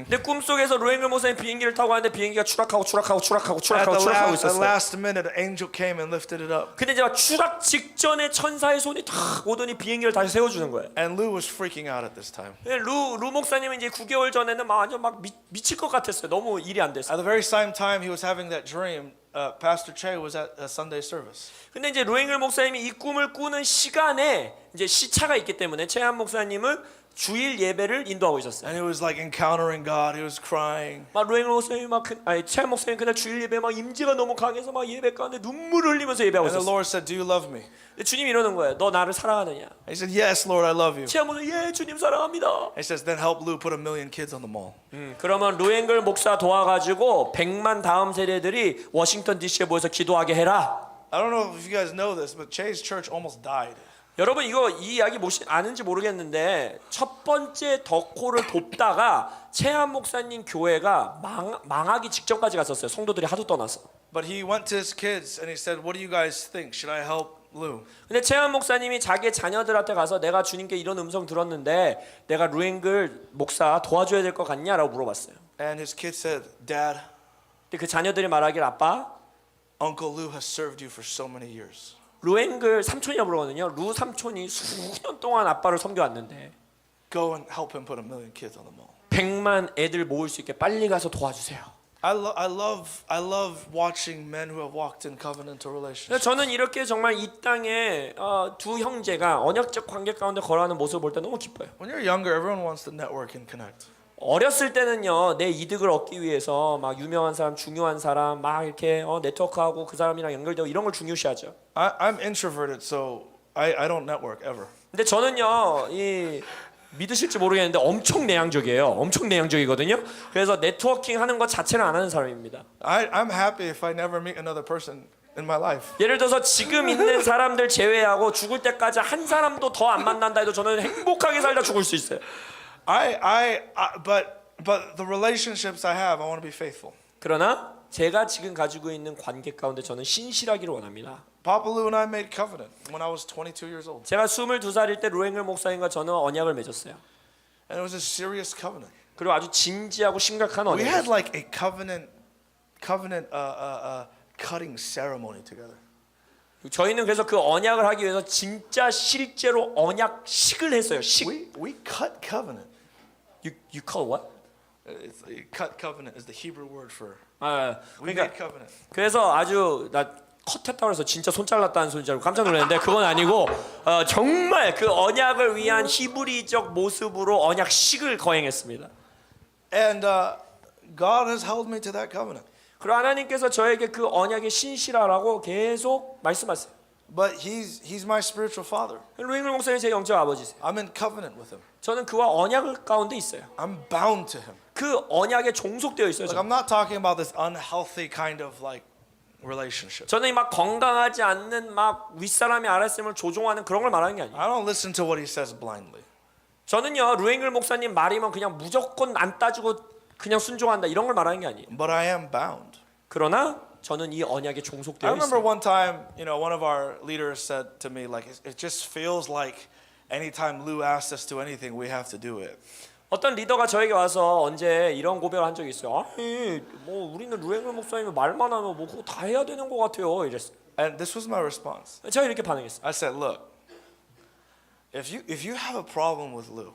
근데 꿈속에서 루앵글 목사님 비행기를 타고 가는데 비행기가 추락하고 At the 있었어요. last minute, an angel came and lifted it up. 근데 이제 막 추락 직전에 천사의 손이 탁 오더니 비행기를 다시 세워주는 거예요. And Lou was freaking out at this time. 루 목사님은 이제 9개월 전에는 막 완전 막 미칠 것 같았어요. 너무 일이 안 됐어요. At the very same time he was having that dream, Pastor Che was at a Sunday service. 근데 이제 루앵글 목사님이 이 꿈을 꾸는 시간에 이제 시차가 있기 때문에 채한 목사님은 주일 예배를 인도하고 있었어요. And he was like encountering God. He was crying. 막 루앵글 목사님이 채한 목사님 그날 주일 예배 막 임재가 너무 강해서 막 예배 가운데 눈물을 흘리면서 예배하고 And the 있었어요. Lord said, "Do you love me?" 근데 주님이 이러는 거예요. 너 나를 사랑하느냐? He said, "Yes, Lord, I love you." 채한 목사님 예 주님 사랑합니다. He says, "Then help Lou put 1 million kids on the mall." 그러면 루앵글 목사 도와가지고 100만 다음 세대들이 워싱턴 DC에 모여서 기도하게 해라. I don't know if you guys know this, but Che's church almost died. 여러분 이거 이 이야기 아는지 모르겠는데 첫 번째 덕호를 돕다가 채한 목사님 교회가 망하기 직전까지 갔었어요. 성도들이 하도 떠나서. But he went to his kids and he said, "What do you guys think? Should I help Lou?" 근데 채한 목사님이 자기 자녀들한테 가서 내가 주님께 이런 음성 들었는데 내가 루앵글 목사 도와줘야 될 것 같냐라고 물어봤어요. And his kids said, "Dad, 근데 그 자녀들이 말하길 아빠 Uncle Lou has served you for so many years. 루앵글 삼촌이라고 부르거든요. 루 삼촌이 수년 동안 아빠를 섬겨왔는데 Go and help him put 1 million kids on the mall." 100만 애들 모을 수 있게 빨리 가서 도와주세요. I love watching men who have walked in covenantal relationships. 저는 이렇게 정말 이 땅에 두 형제가 언약적 관계 가운데 걸어가는 모습을 볼 때 너무 기뻐요. When you're younger, everyone wants to network and connect. 어렸을 때는요 내 이득을 얻기 위해서 막 유명한 사람, 중요한 사람 막 이렇게 네트워크하고 그 사람이랑 연결되고 이런 걸 중요시하죠. I'm introverted, so I don't network ever. 근데 저는요 이 믿으실지 모르겠는데 엄청 내향적이에요. 엄청 내향적이거든요. 그래서 네트워킹 하는 것 자체를 안 하는 사람입니다. I'm happy if I never meet another person in my life. 예를 들어서 지금 있는 사람들 제외하고 죽을 때까지 한 사람도 더 안 만난다 해도 저는 행복하게 살다 죽을 수 있어요. But the relationships I have, I want to be faithful. 그러나 제가 지금 가지고 있는 관계 가운데 저는 신실하기를 원합니다. Papa Lou and I made covenant when I was 22 years old. 제가 22살일 때 루앵글 목사님과 저는 언약을 맺었어요. And it was a serious covenant. 그리고 아주 진지하고 심각한 We had 언약이었어요. like a covenant cutting ceremony together. 저희는 그래서 그 언약을 하기 위해서 진짜 실제로 언약식을 했어요. 식. We cut covenant. You call what? Cut covenant is the Hebrew word for. We 그러니까 made covenant. 그래서 아주 나 컷했다고 해서 진짜 손 잘랐다는 소리 줄 알고 깜짝 놀랐는데 그건 아니고 정말 그 언약을 위한 히브리적 모습으로 언약식을 거행했습니다. And God has held me to that covenant. 그리고 하나님께서 저에게 그 언약에 신실하라고 계속 말씀하세요. But he's my spiritual father. 루잉글 목사님 제 영적 아버지세요. I'm in covenant with him. 저는 그와 언약 가운데 있어요. I'm bound to him. 그 언약에 종속되어 있어요. Like, I'm not talking about this unhealthy kind of like relationship. 저는 막 건강하지 않는 막 윗사람이 아랫사람을 조종하는 그런 걸 말하는 게 아니에요. I don't listen to what he says blindly. 저는요 루앵글 목사님 말이면 그냥 무조건 안 따지고 그냥 순종한다 이런 걸 말하는 게 아니에요. But I am bound. 그러나 저는 이 언약에 I 종속되어 remember 있어요. one time, one of our leaders said to me, like, it just feels like anytime Lou asks us to anything, we have to do it. 어떤 리더가 저에게 와서 언제 이런 고백을 한 적이 있어요. 아니 뭐 우리는 루앵글 목사님이 말만 하면 뭐 그거 다 해야 되는 것 같아요. 이랬어요. And this was my response. 제가 이렇게 반응했어요. I said, look, if you have a problem with Lou,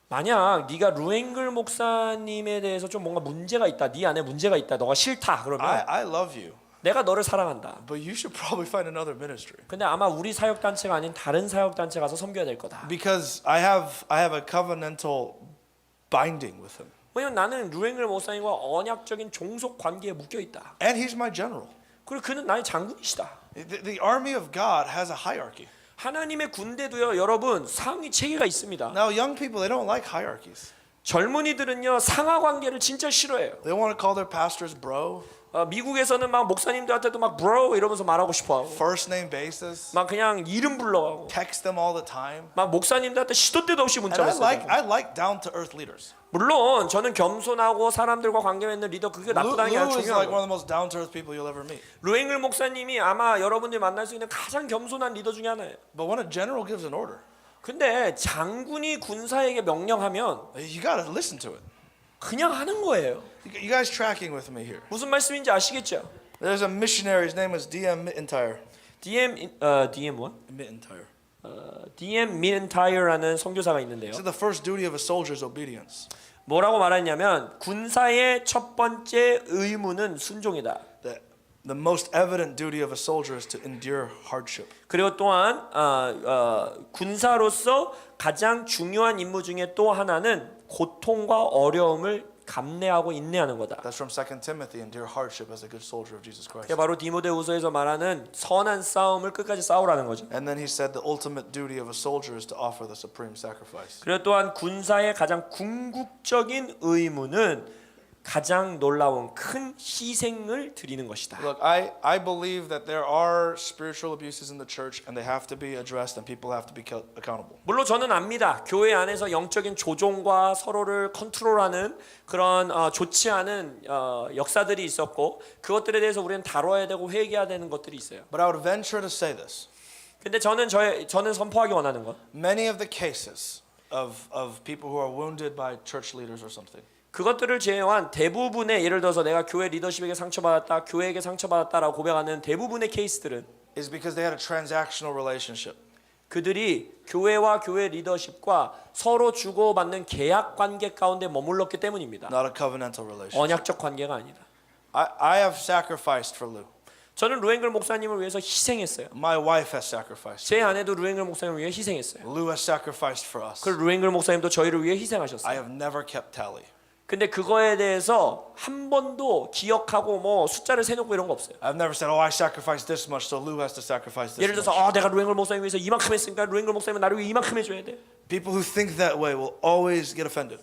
만약 네가 루앵글 목사님에 대해서 좀 뭔가 문제가 있다, 네 안에 문제가 있다, 너가 싫다 그러면 I love you. 내가 너를 사랑한다. but you should probably find another ministry. 근데 아마 우리 사역 단체가 아닌 다른 사역 단체 가서 섬겨야 될 거다. Because I have a covenantal binding with him. 왜냐면 나는 루앵글 목사님과 언약적인 종속 관계에 묶여 있다. And he's my general. 그리고 그는 나의 장군이시다. The army of God has a hierarchy. 하나님의 군대도요, 여러분 상위 체계가 있습니다. Now young people, they don't like hierarchies. 젊은이들은요 상하 관계를 진짜 싫어해요. They want to call their pastors bro, 미국에서는 막 목사님들한테도 막 bro 이러면서 말하고 싶어하고, first name basis, 막 그냥 이름 불러가고, text them all the time. 막 목사님들한테 시도 때도 없이 And 문자를 써요. I like down to earth leaders. 물론 저는 겸손하고 사람들과 관계 맺는 리더 그게 나쁘다는 게 아니라 Lou is like 중요한 거예요. one of the most down to earth people you'll ever meet. 루앵글 목사님이 아마 여러분들이 만날 수 있는 가장 겸손한 리더 중에 하나예요. But when a general gives an order, 근데 장군이 군사에게 명령하면 you got to listen to it. 그냥 하는 거예요. You guys tracking with me here? 무슨 말씀인지 아시겠죠? There's a missionary. His name is D.M. McIntyre. DM what? McIntyre. DM Mintire라는 선교사가 있는데요. So the first duty of a soldier is obedience. 뭐라고 말했냐면 군사의 첫 번째 의무는 순종이다. The most evident duty of a soldier is to endure hardship. 그리고 또한 군사로서 가장 중요한 임무 중에 또 하나는 고통과 어려움을 감내하고 인내하는 거다. That's from 2 Timothy. Endure hardship as a good soldier of Jesus Christ. 그게 바로 디모데후서에서 말하는 선한 싸움을 끝까지 싸우라는 거죠. And then he said the ultimate duty of a soldier is to offer the supreme sacrifice. 그리고 또한 군사의 가장 궁극적인 의무는 가장 놀라운 큰 희생을 드리는 것이다. Look, I believe that there are spiritual abuses in the church and they have to be addressed and people have to be accountable. 물론 저는 압니다. 교회 안에서 영적인 조종과 서로를 컨트롤하는 그런 좋지 않은 역사들이 있었고 그것들에 대해서 우리는 다뤄야 되고 회개해야 되는 것들이 있어요. But I would venture to say this. 근데 저는 선포하기 원하는 건 Many of the cases of people who are wounded by church leaders or something. 그것들을 제외한 대부분의 예를 들어서 내가 교회 리더십에게 상처받았다, 교회에게 상처받았다라고 고백하는 대부분의 케이스들은 Is because they had a transactional relationship. 그들이 교회와 교회 리더십과 서로 주고받는 계약 관계 가운데 머물렀기 때문입니다. Not a covenantal relationship. 언약적 관계가 아니다. I have sacrificed for Lou. 저는 루앵글 목사님을 위해서 희생했어요. My wife has sacrificed. 제 아내도 루앵글 목사님을 위해 희생했어요. Lou has sacrificed for us. 그 루앵글 목사님도 저희를 위해 I 희생하셨어요. have never kept tally. 근데 그거에 대해서 한 번도 기억하고 뭐 숫자를 세놓고 이런 거 없어요. I've never said, oh, I sacrificed this much, so Lou has to sacrifice this 예를 들어서 much. 내가 루앵글 목사님 위해서 이만큼 했으니까 루앵글 목사님은 나를 위해 이만큼 해줘야 돼. People who think that way will always get offended.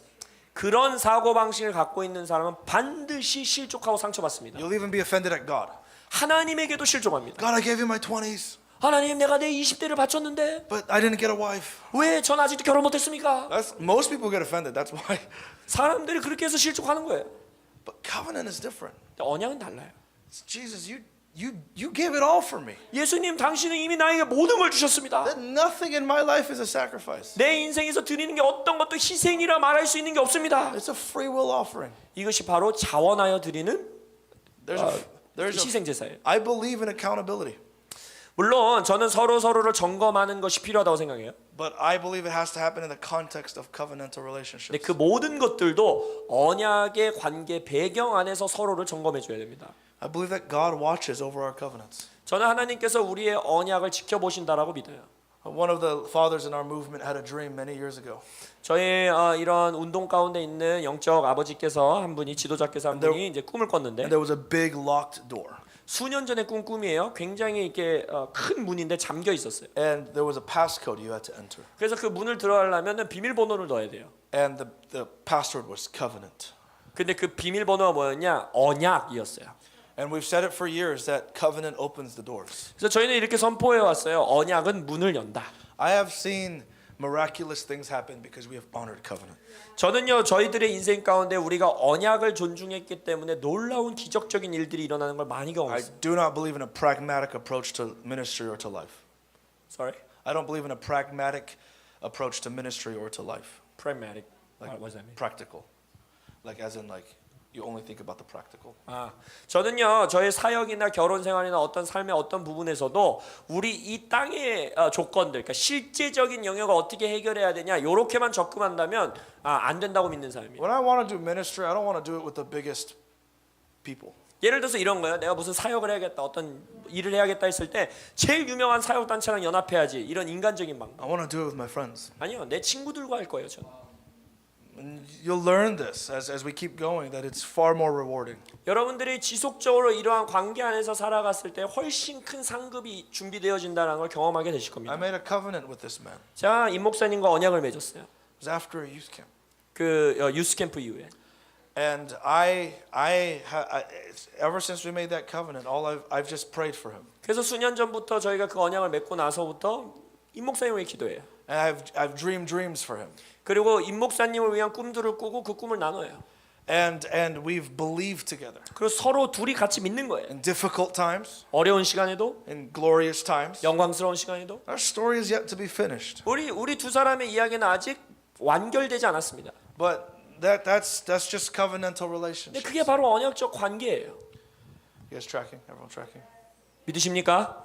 그런 사고 방식을 갖고 있는 사람은 반드시 실족하고 상처받습니다. You'll even be offended at God. 하나님에게도 실족합니다. God, I gave you my 20s, 하나님, 내가 내 20대를 바쳤는데 but I didn't get a wife. 왜 전 아직도 결혼 못했습니까? Most people get offended. That's why. 사람들이 그렇게 해서 실족하는 거예요. But covenant is different. 근데 언약은 달라요. It's Jesus, you gave it all for me. 예수님, 당신은 이미 나에게 모든 걸 주셨습니다. That nothing in my life is a sacrifice. 내 인생에서 드리는 게 어떤 것도 희생이라 말할 수 있는 게 없습니다. It's a free will offering. 이것이 바로 자원하여 드리는 There's a, 희생 제사예요. I believe in accountability, 물론 저는 서로를 점검하는 것이 필요하다고 생각해요. but I believe it has to happen in the context of covenantal 근데 relationships. 그 모든 것들도 언약의 관계 배경 안에서 서로를 점검해 줘야 됩니다. I believe that God watches over our covenants. 저는 하나님께서 우리의 언약을 지켜보신다라고 믿어요. One of the fathers in our movement had a dream many years ago. 저희 이런 운동 가운데 있는 영적 아버지께서 한 분이 지도자께서 한 분이 이제 꿈을 꿨는데 And there was a big locked door. 수년 전에 꾼 꿈이에요. 굉장히 이렇게 큰 문인데 잠겨 있었어요. And there was a passcode you had to enter. 그래서 그 문을 들어가려면 비밀번호를 넣어야 돼요. And the password was covenant. 근데 그 비밀번호가 뭐였냐? 언약이었어요. And we've said it for years that covenant opens the doors. 그래서 저희는 이렇게 선포해 왔어요. 언약은 문을 연다. I have seen miraculous things happen because we have honored covenant. 저는요, 저희들의 인생 가운데 우리가 언약을 존중했기 때문에 놀라운 기적적인 일들이 일어나는 걸 많이 I 경험했어요. do not believe in a pragmatic approach to ministry or to life. Sorry? I don't believe in a pragmatic approach to ministry or to life. Pragmatic. Like What does that mean? practical. Like as in like you only think about the practical. 저는요, 저의 사역이나 결혼 생활이나 어떤 삶의 어떤 부분에서도 우리 이 땅의 조건들, 그러니까 실제적인 영역을 어떻게 해결해야 되냐, 이렇게만 접근한다면 안 된다고 믿는 사람이에요. When I want to do ministry, I don't want to do it with the biggest people. 예를 들어서 이런 거예요. 내가 무슨 사역을 해야겠다, 어떤 일을 해야겠다 했을 때 제일 유명한 사역 단체랑 연합해야지. 이런 인간적인 방법. I want to do it with my friends. 아니요, 내 친구들과 할 거예요. 저는. And you'll learn this as we keep going that it's far more rewarding. 여러분들이 지속적으로 이러한 관계 안에서 살아갔을 때 훨씬 큰 상급이 준비되어진다는 걸 경험하게 되실 I 겁니다. made a covenant with this man. 제가 임 목사님과 언약을 맺었어요. It was after a youth camp. 그 유스 캠프 이후에. And ever since we made that covenant, I've just prayed for him. 그래서 수년 전부터 저희가 그 언약을 맺고 나서부터 임 목사님을 위해 기도해요. And I've dreamed dreams for him. 그리고 임 목사님을 위한 꿈들을 꾸고 그 꿈을 나눠요. And we've believed together. 그리고 서로 둘이 같이 믿는 거예요. In difficult times, 어려운 시간에도, in glorious times. 영광스러운 시간에도. Our story is yet to be finished. 우리 두 사람의 이야기는 아직 완결되지 않았습니다. But that's just covenantal 근데 relationship. 그게 바로 언약적 관계예요. You guys tracking? Everyone tracking? 믿으십니까?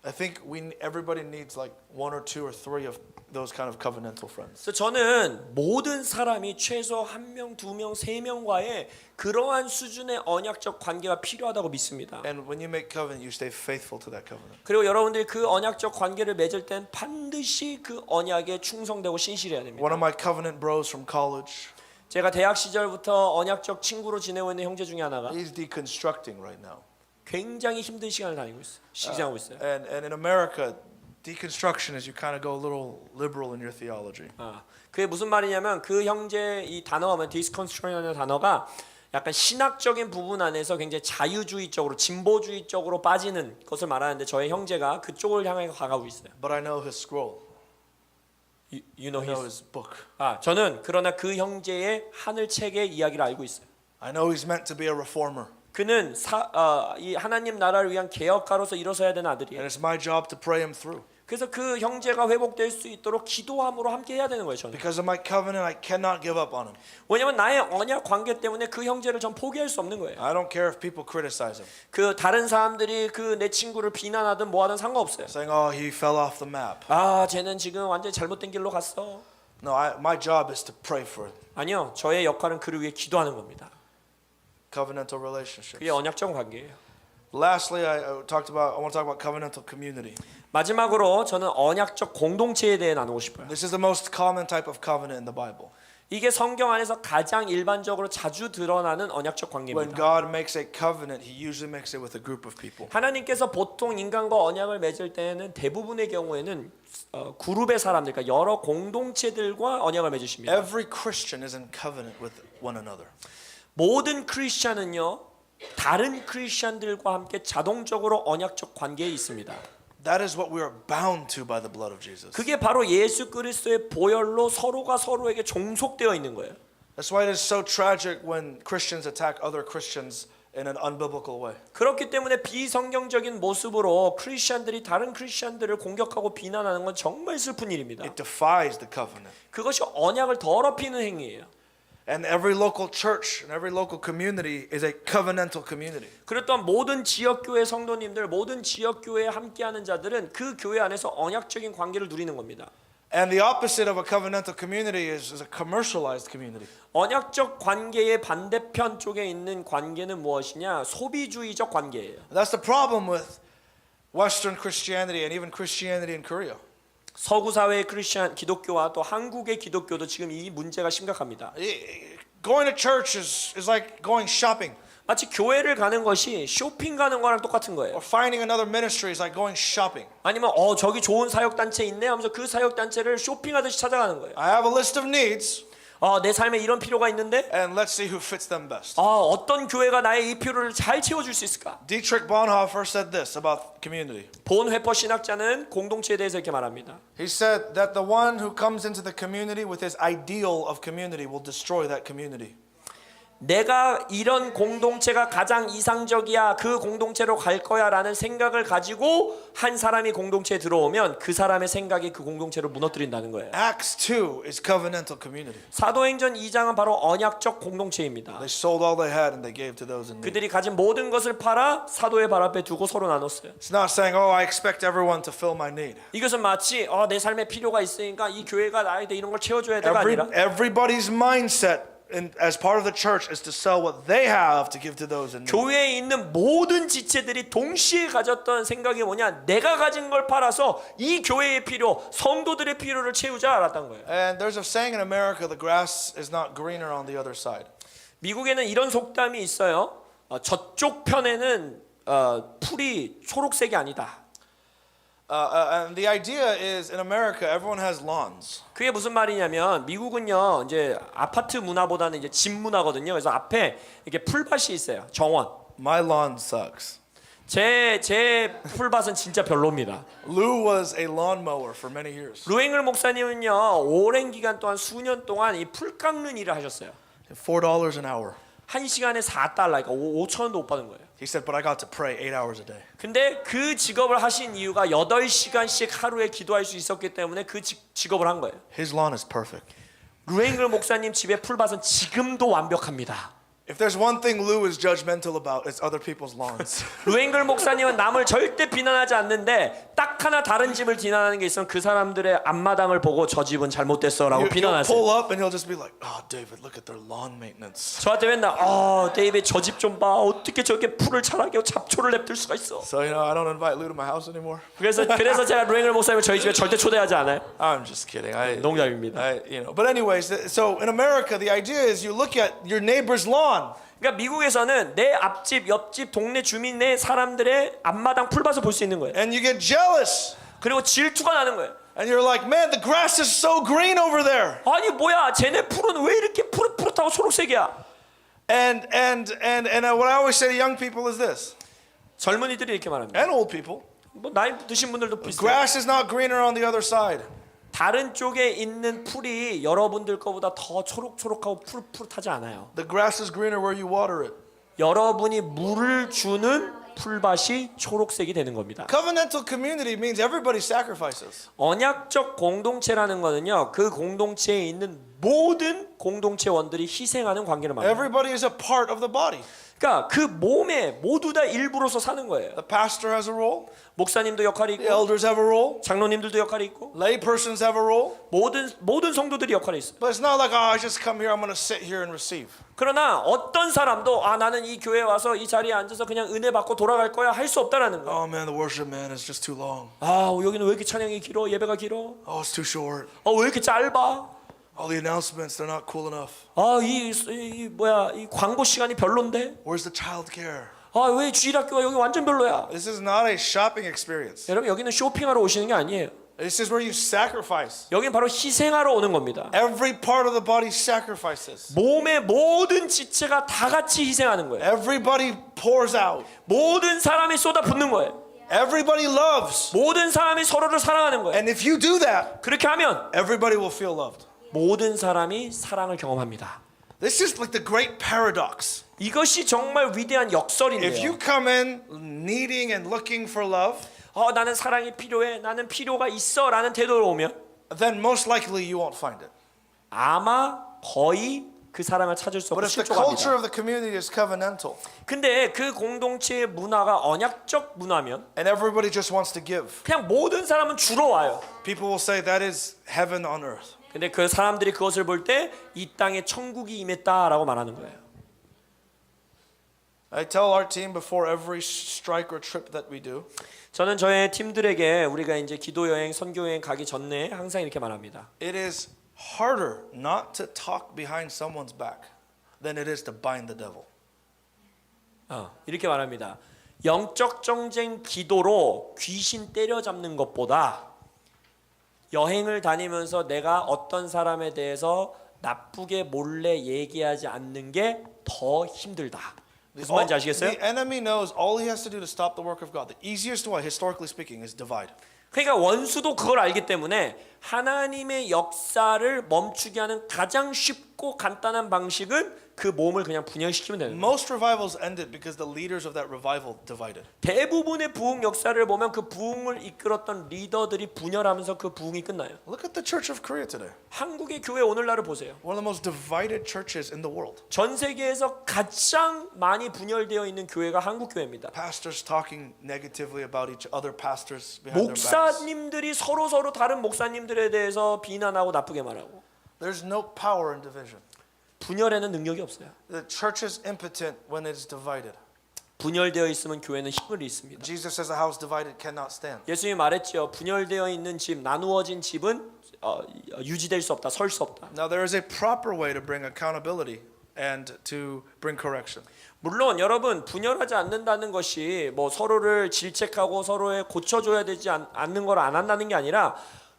I think everybody needs like one or two or three of those kind of covenantal friends. 그래서 저는 모든 사람이 최소 한 명, 두 명, 세 명과의 그러한 수준의 언약적 관계가 필요하다고 믿습니다. And when you make covenant, you stay faithful to that covenant. 그리고 여러분들이 그 언약적 관계를 맺을 땐 반드시 그 언약에 충성되고 신실해야 됩니다. One of my covenant bros from college, 제가 대학 시절부터 언약적 친구로 지내고 있는 형제 중에 하나가 he's deconstructing right now. 굉장히 힘든 시간을 지내고 있어요. And in America, deconstruction is you kind of go a little liberal in your theology. 그게 무슨 말이냐면 그 형제 이 단어가 디스컨스트럭션이라는 단어가 약간 신학적인 부분 안에서 굉장히 자유주의적으로 진보주의적으로 빠지는 것을 말하는데 저의 형제가 그쪽을 향해 가고 있어요. But I know his scroll. You know I know his. his book. 저는 그러나 그 형제의 하늘 책의 이야기를 알고 있어요. I know he's meant to be a reformer. 그는 이 하나님 나라를 위한 개혁가로서 일어서야 되는 아들이에요. And it's my job to pray him through. 그래서 그 형제가 회복될 수 있도록 기도함으로 함께 해야 되는 거예요. 저는. Because of my covenant, I cannot give up on him. 왜냐면 나의 언약 관계 때문에 그 형제를 전 포기할 수 없는 거예요. I don't care if people criticize him, 그 다른 사람들이 그 내 친구를 비난하든 뭐하든 상관없어요. saying, "Oh, he fell off the map." 쟤는 지금 완전히 잘못된 길로 갔어. No, my job is to pray for him. 아니요, 저의 역할은 그를 위해 기도하는 겁니다. Covenantal relationships. 그게 언약적 관계예요. Lastly, I want to talk about covenantal community. 마지막으로 저는 언약적 공동체에 대해 나누고 싶어요. This is the most common type of covenant in the Bible. 이게 성경 안에서 가장 일반적으로 자주 드러나는 언약적 When 관계입니다. God makes a covenant, He usually makes it with a group of people. 하나님께서 보통 인간과 언약을 맺을 때는 대부분의 경우에는 그룹의 사람들, 그러니까 여러 공동체들과 언약을 맺으십니다. Every Christian is in covenant with one another. 모든 크리스천은요, 다른 크리스천들과 함께 자동적으로 언약적 관계에 있습니다. That is what we are bound to by the blood of Jesus. 그게 바로 예수 그리스도의 보혈로 서로가 서로에게 종속되어 있는 거예요. That's why it is so tragic when Christians attack other Christians in an unbiblical way. 그렇기 때문에 비성경적인 모습으로 크리스천들이 다른 크리스천들을 공격하고 비난하는 건 정말 슬픈 일입니다. It defies the covenant. 그것이 언약을 더럽히는 행위예요. And every local church and every local community is a covenantal community. 그랬던 모든 지역교회 성도님들, 모든 지역교회에 함께하는 자들은 그 교회 안에서 언약적인 관계를 누리는 겁니다. And the opposite of a covenantal community is a commercialized community. 언약적 관계의 반대편 쪽에 있는 관계는 무엇이냐? 소비주의적 관계예요. That's the problem with Western Christianity and even Christianity in Korea. 서구 사회의 크리스천 기독교와 또 한국의 기독교도 지금 이 문제가 심각합니다. Going to church is like going shopping. 마치 교회를 가는 것이 쇼핑 가는 거랑 똑같은 거예요. Or finding another ministry is like going shopping. 아니면 저기 좋은 사역 단체 있네 하면서 그 사역 단체를 쇼핑하듯이 찾아가는 거예요. I have a list of needs. 내 삶에 이런 필요가 있는데 And let's see who fits them best. 어떤 교회가 나의 이 필요를 잘 채워줄 수 있을까? Dietrich Bonhoeffer said this about community. 본 회퍼 신학자는 공동체에 대해서 이렇게 말합니다. He said that the one who comes into the community with his ideal of community will destroy that community. 내가 이런 공동체가 가장 이상적이야, 그 공동체로 갈 거야 라는 생각을 가지고 한 사람이 공동체에 들어오면 그 사람의 생각이 그 공동체를 무너뜨린다는 거예요. Acts 2 is covenantal community. 사도행전 2장은 바로 언약적 공동체입니다. They sold all they had and they gave to those in need. 그들이 가진 모든 것을 팔아 사도의 발 앞에 두고 서로 나눴어요. It's not saying, oh, I expect everyone to fill my need. 이것은 마치 내 삶에 필요가 있으니까 이 교회가 나에게 이런 걸 채워줘야 돼가 아니라 Everybody's mindset as part of the church is to sell what they have to give to those in need. 교회에 있는 모든 지체들이 동시에 가졌던 생각이 뭐냐? 내가 가진 걸 팔아서 이 교회의 필요, 성도들의 필요를 채우자 알았던 거예요. And there's a saying in America, the grass is not greener on the other side. 미국에는 이런 속담이 있어요. 저쪽 편에는 풀이 초록색이 아니다. And the idea is in America, everyone has lawns. 그게 무슨 말이냐면 미국은요 이제 아파트 문화보다는 이제 집 문화거든요. 그래서 앞에 이렇게 풀밭이 있어요. 정원. My lawn sucks. 제 풀밭은 진짜 별로입니다. Lou was a lawnmower for many years. 루앵글 목사님은요 오랜 기간 동안 수년 동안 이 풀 깎는 일을 하셨어요. $4 an hour. 한 시간에 4달러, 그러니까 5,000원도 못 받은 거예요. He said, but I got to pray 8 hours a day. 근데 그 직업을 하신 이유가 8시간씩 하루에 기도할 수 있었기 때문에 그 직업을 한 거예요. His lawn is perfect. 루앵글 목사님 집의 풀밭은 지금도 완벽합니다. If there's one thing Lou is judgmental about, it's other people's lawns. 루앵글 목사님은 남을 절대 비난하지 않는데 딱 하나 다른 집을 비난하는 게 있으면 그 사람들의 앞마당을 보고 저 집은 잘못됐어라고 He'll 비난하세요. pull up and he'll just be like, oh, David, look at their lawn maintenance. 저한테 맨날 데이비드 저 집 좀 봐. 어떻게 저렇게 풀을 자라게 잡초를 냅둘 수가 있어. So, I don't invite Lou to my house anymore. 그래서 제가 루앵글 목사님을 저희 집에 절대 초대하지 않아요. I'm just kidding. 농담입니다. But anyways, so in America, the idea is you look at your neighbor's lawn. 그러니까 미국에서는 내 앞집, 옆집, 동네 주민의 사람들의 앞마당 풀밭을 볼 수 있는 거예요. And you get jealous. 그리고 질투가 나는 거예요. And you're like, man, the grass is so green over there. 아니 뭐야, 쟤네 풀은 왜 이렇게 푸릇푸릇하고 초록색이야? And what I always say to young people is this, 젊은이들이 이렇게 말합니다. and old people, 뭐 나이 드신 분들도 비슷해요. grass is not greener on the other side. 다른 쪽에 있는 풀이 여러분들 거보다 더 초록초록하고 푸릇푸릇하지 않아요. The grass is greener where you water it. 여러분이 물을 주는 풀밭이 초록색이 되는 겁니다. Covenantal community means everybody sacrifices. 언약적 공동체라는 거는요, 그 공동체에 있는 모든 공동체원들이 희생하는 관계를 말합니다. Everybody is a part of the body. 그러니까 그 몸에 모두 다 일부로서 사는 거예요. The pastor has a role. 목사님도 역할이 The 있고, elders have a role. 장로님들도 역할이 있고, Lay persons have a role. 모든 성도들이 역할이 있어요. But it's not like, oh, I just come here, I'm going to sit here and receive. 그러나 어떤 사람도 나는 이 교회에 와서 이 자리에 앉아서 그냥 은혜 받고 돌아갈 거야 할 수 없다라는 거예요. Oh man, the worship man is just too long. 여기는 왜 이렇게 찬양이 길어? 예배가 길어? Oh, it's too short. 왜 이렇게 짧아? All the announcements, they're not cool enough. 이 광고 시간이 별론데? Where's the child care? 왜 주일학교가 여기 완전 별로야? This is not a shopping experience. 여러분 여기는 쇼핑하러 오시는 게 아니에요. This is where you sacrifice. 여기는 바로 희생하러 오는 겁니다. Every part of the body sacrifices. 몸의 모든 지체가 다 같이 희생하는 거예요. Everybody pours out. 모든 사람이 쏟아붓는 거예요. Everybody loves. 모든 사람이 서로를 사랑하는 거예요. And if you do that, 그렇게 하면 everybody will feel loved. 모든 사람이 사랑을 경험합니다. This is like the great paradox. 이것이 정말 위대한 If 역설인데요. you come in needing and looking for love, 나는 사랑이 필요해, 나는 필요가 있어라는 태도로 오면 then most likely you won't find it. 아마 거의 그 사랑을 찾을 수 But 없고 if the culture 실족합니다. of the community is covenantal, 근데 그 공동체의 문화가 언약적 문화면 and everybody just wants to give, 그냥 모든 사람은 주러 와요. people will say that is heaven on earth. 근데 그 사람들이 그것을 볼 때 이 땅에 천국이 임했다라고 말하는 거예요. I tell our team before every strike or trip that we do, 저는 저의 팀들에게 우리가 이제 기도 여행, 선교 여행 가기 전에 항상 이렇게 말합니다. it is harder not to talk behind someone's back than it is to bind the devil. 이렇게 말합니다. 영적 정쟁 기도로 귀신 때려잡는 것보다 여행을 다니면서 내가 어떤 사람에 대해서 나쁘게 몰래 얘기하지 않는 게 더 힘들다. 무슨 말인지 아시겠어요? The enemy knows all he has to do to stop the work of God. The easiest way, historically speaking, is divide. 그러니까 원수도 그걸 알기 때문에 하나님의 역사를 멈추게 하는 가장 쉽고 간단한 방식은 그 몸을 그냥 분열시키면 되는 거예요. Most revivals ended because the leaders of that revival divided. 대부분의 부흥 역사를 보면 그 부흥을 이끌었던 리더들이 분열하면서 그 부흥이 끝나요. Look at the Church of Korea today. 한국의 교회 오늘날을 보세요. One of the most divided churches in the world. 전 세계에서 가장 많이 분열되어 있는 교회가 한국 교회입니다. Pastors talking negatively about each other pastors behind their backs. 목사님들이 서로 다른 목사님들에 대해서 비난하고 나쁘게 말하고 There's no power in division. 분열에는 능력이 없어요. The church is impotent when it's divided. 분열되어 있으면 교회는 힘을 잃습니다. Jesus says a house divided cannot stand. 예수님이 말했죠. 분열되어 있는 집, 나누어진 집은 유지될 수 없다, 설 수 없다. Now there is a proper way to bring accountability and to bring correction. 물론 여러분 분열하지 않는다는 것이 뭐 서로를 질책하고 서로에 고쳐줘야 되지 않는 걸 안 한다는 게 아니라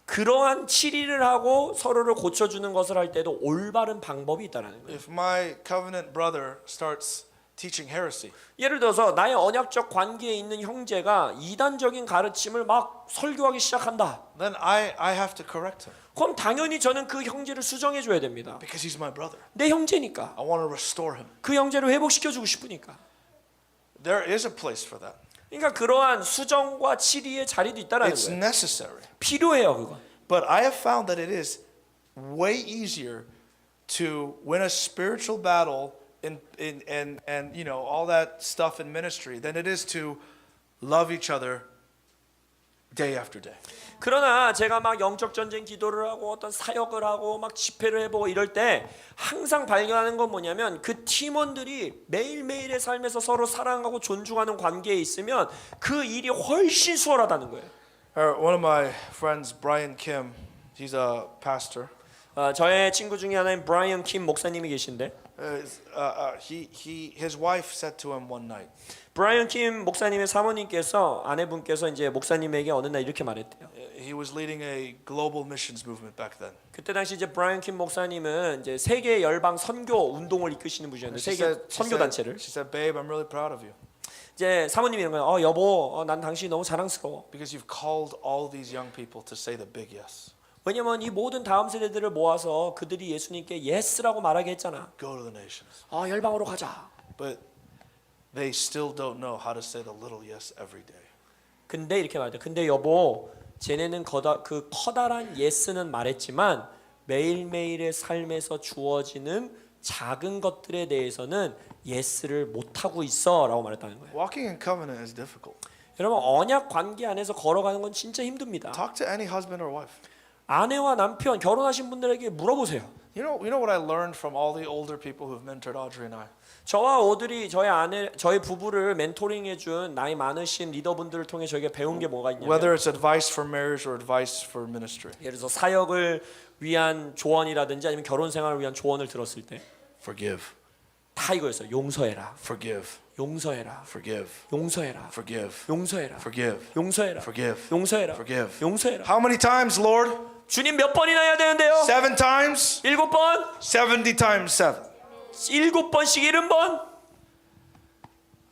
그러한 치리를 하고 서로를 고쳐주는 것을 할 때도 올바른 방법이 있다는 거예요. If my covenant brother starts teaching heresy, 예를 들어서 나의 언약적 관계에 있는 형제가 이단적인 가르침을 막 설교하기 시작한다. then I have to correct him 그럼 당연히 저는 그 형제를 수정해 줘야 됩니다. because he's my brother. 내 형제니까. I want to restore him. 그 형제를 회복시켜 주고 싶으니까. There is a place for that. 그러니까 그러한 수정과 치리의 자리도 있다라는 It's 거예요. necessary. 필요해요, 그건. But I have found that it is way easier to win a spiritual battle and you know all that stuff in ministry than it is to love each other day after day. 그러나 제가 막 영적 전쟁 기도를 하고 어떤 사역을 하고 막 집회를 해보고 이럴 때 항상 발견하는 건 뭐냐면 그 팀원들이 매일매일의 삶에서 서로 사랑하고 존중하는 관계에 있으면 그 일이 훨씬 수월하다는 거예요. One of my friends, Brian Kim, he's a pastor. 저의 친구 중에 하나인 브라이언 킴 목사님이 계신데 His wife said to him one night. 브라이언 킴 목사님의 사모님께서 아내분께서 이제 목사님에게 어느 날 이렇게 말했대요. He was leading a global missions movement back then. 그때 당시 이제 브라이언 킴 목사님은 이제 세계 열방 선교 운동을 이끄시는 분이었는데 세계 선교 단체를. She said, "Babe, I'm really proud of you 이제 사모님이 이런 거예요. 여보, 난 당신이 너무 자랑스러워. because you've called all these young people to say the big yes. 왜냐면 이 모든 다음 세대들을 모아서 그들이 예수님께 예스라고 말하게 했잖아. Go to the nations." 열방으로 가자. But they still don't know how to say the little yes every day. 근데 이렇게 말해요. 근데 여보, 쟤네는 그 커다란 예스는 말했지만 매일매일의 삶에서 주어지는 작은 것들에 대해서는 예스를 못 하고 있어라고 말했다는 거예요. Walking in covenant is difficult. 여러분 언약 관계 안에서 걸어가는 건 진짜 힘듭니다. Talk to any husband or wife. 아내와 남편 결혼하신 분들에게 물어보세요. You know what I learned from all the older people who've mentored Audrey and I? 저와 오드리 저희 부부를 멘토링해 준 나이 많으신 리더분들을 통해 저희가 배운 게 뭐가 있냐면 Whether it's advice for marriage or advice for ministry. 예를 들어서 사역을 위한 조언이라든지 아니면 결혼 생활을 위한 조언을 들었을 때 Forgive. 다 이거였어요. 용서해라. Forgive. 용서해라. Forgive. 용서해라. Forgive. 용서해라. Forgive. 용서해라. Forgive. 용서해라. Forgive. 용서해라. How many times, Lord? 주님 몇 번이나 해야 되는데요? 7 times? 7번? 70 times 7. 7번씩 70번?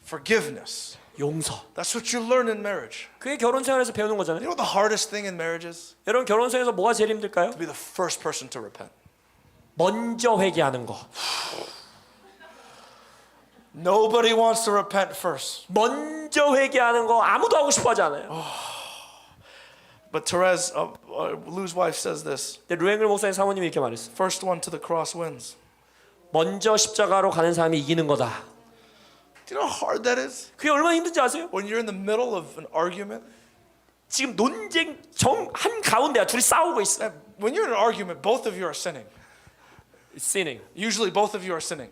Forgiveness. 용서. That's what you learn in marriage. 그게 결혼 생활에서 배우는 You 거잖아요. know what the hardest thing in marriage is? 여러분 결혼 생활에서 뭐가 제일 힘들까요? To be the first person to repent. 먼저 회개하는 거. Nobody wants to repent first. 먼저 회개하는 거 아무도 하고 싶어 하지 않아요. But Therese, Lou's wife says this. 근데 루앵글 목사님 사모님이 이렇게 말했어. First one to the cross wins. 먼저 십자가로 가는 사람이 이기는 거다. Do you know how hard that is? 그게 얼마나 힘든지 아세요? When you're in the middle of an argument. 지금 논쟁 한 가운데야. 둘이 싸우고 있어. When you're in an argument, both of you are sinning. Sinning. Usually both of you are sinning.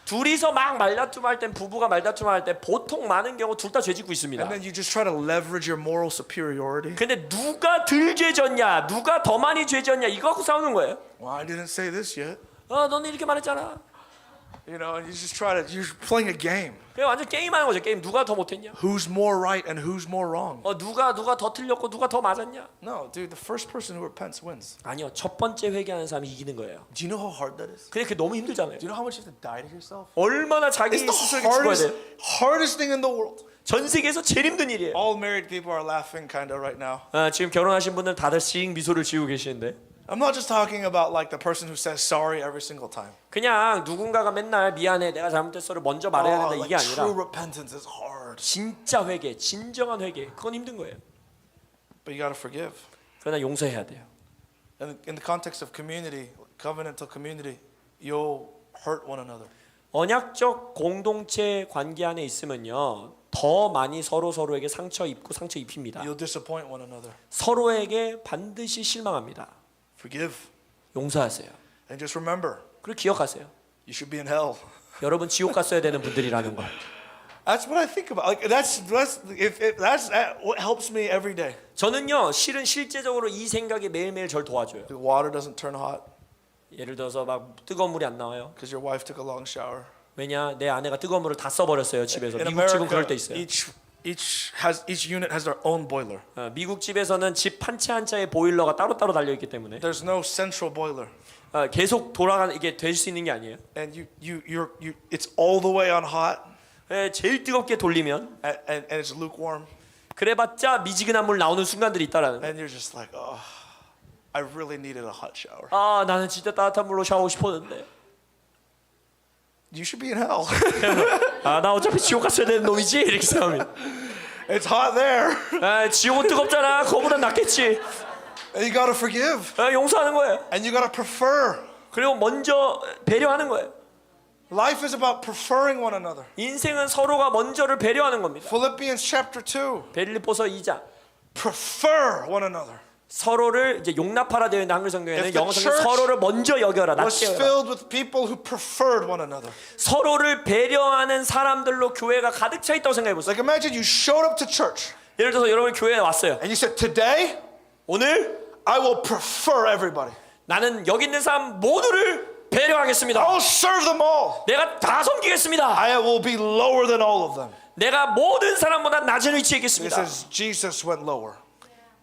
둘이서 막 말다툼할 땐 부부가 말다툼할 때 보통 많은 경우 둘 다 죄짓고 있습니다. And then you just try to leverage your moral superiority. 근데 누가 덜 죄졌냐, 누가 더 많이 죄졌냐 이거 갖고 싸우는 거예요. Well, I didn't say this yet. 너는 이렇게 말했잖아. You know, and you just try to, you're playing a game. 그냥 완전 게임하는 거죠. 게임 누가 더 못했냐? Who's more right and who's more wrong? 누가 더 틀렸고 누가 더 맞았냐? No, dude, the first person who repents wins. 아니요, 첫 번째 회개하는 사람이 이기는 거예요. Do you know how hard that is? 근데 그게 너무 힘들잖아요. Do you know how much you have to die to yourself? 얼마나 자기 It's the 스스로에게 죽어야 돼요. hardest thing in the world. 전 세계에서 제일 힘든 일이에요. All married people are laughing kind of right now. 지금 결혼하신 분들 다들 시잉 미소를 지우고 계시는데. I'm not just talking about like the person who says sorry every single time. 그냥 누군가가 맨날 미안해, 내가 잘못했어를 먼저 말해야 된다 like 이게 아니라 true repentance is hard. 진짜 회개, 진정한 회개, 그건 힘든 거예요. But you got to forgive. 그러나 용서해야 돼요. And in the context of community, covenantal community, you'll hurt one another. 언약적 공동체 관계 안에 있으면요, 더 많이 서로에게 상처 입힙니다. You'll disappoint one another. 서로에게 반드시 실망합니다. Forgive. 용서하세요. And just remember, 그리고 기억하세요. You should be in hell. 여러분 지옥 갔어야 되는 분들이라는 걸. That's what I think about. Like that's what helps me every day. 저는요 실은 실제적으로 이 생각이 매일매일 절 도와줘요. The water doesn't turn hot 예를 들어서 막 뜨거운 물이 안 나와요. because your wife took a long shower. 왜냐 내 아내가 뜨거운 물을 다 써버렸어요 집에서. In 미국 집은 America, 그럴 때 있어요. each unit has their own boiler. 미국 집에서는 집 한 채 한 채의 보일러가 따로따로 달려 있기 때문에 There's no central boiler, 계속 돌아가는 이게 될 수 있는 게 아니에요. and it's all the way on hot, 제일 뜨겁게 돌리면 and it's lukewarm, 그래봤자 미지근한 물 나오는 순간들이 있다라는. and you're just like, oh, I really needed a hot shower. 아 나는 진짜 따뜻한 물로 샤워하고 싶었는데. You should be in hell. 아 나 어차피 지옥 갔어야 되는 놈이지 이렇게 생각합니다. It's hot there, 지옥은 뜨겁잖아. 그거보다 낫겠지. and you gotta forgive, 용서하는 거예요. and you gotta prefer. 그리고 먼저 배려하는 거예요. Life is about preferring one another. 인생은 서로가 먼저를 배려하는 겁니다. Philippians chapter 2. 빌립보서 2장. Prefer one another. 서로를 이제 용납하라 되어 있는 한글 성경에는 If the 영어 성경 church 서로를 먼저 여겨라, Was 낮게 여겨라. filled with people who preferred one another. 서로를 배려하는 사람들로 교회가 가득 차 있다고 생각해 보세요. Like imagine you showed up to church 예를 들어서 여러분 교회에 왔어요. and you said, "Today 오늘 I will prefer everybody. 나는 여기 있는 사람 모두를 배려하겠습니다. I will serve them all. 내가 다 섬기겠습니다. I will be lower than all of them." 내가 모든 사람보다 낮은 위치에 It 있겠습니다. says Jesus went lower.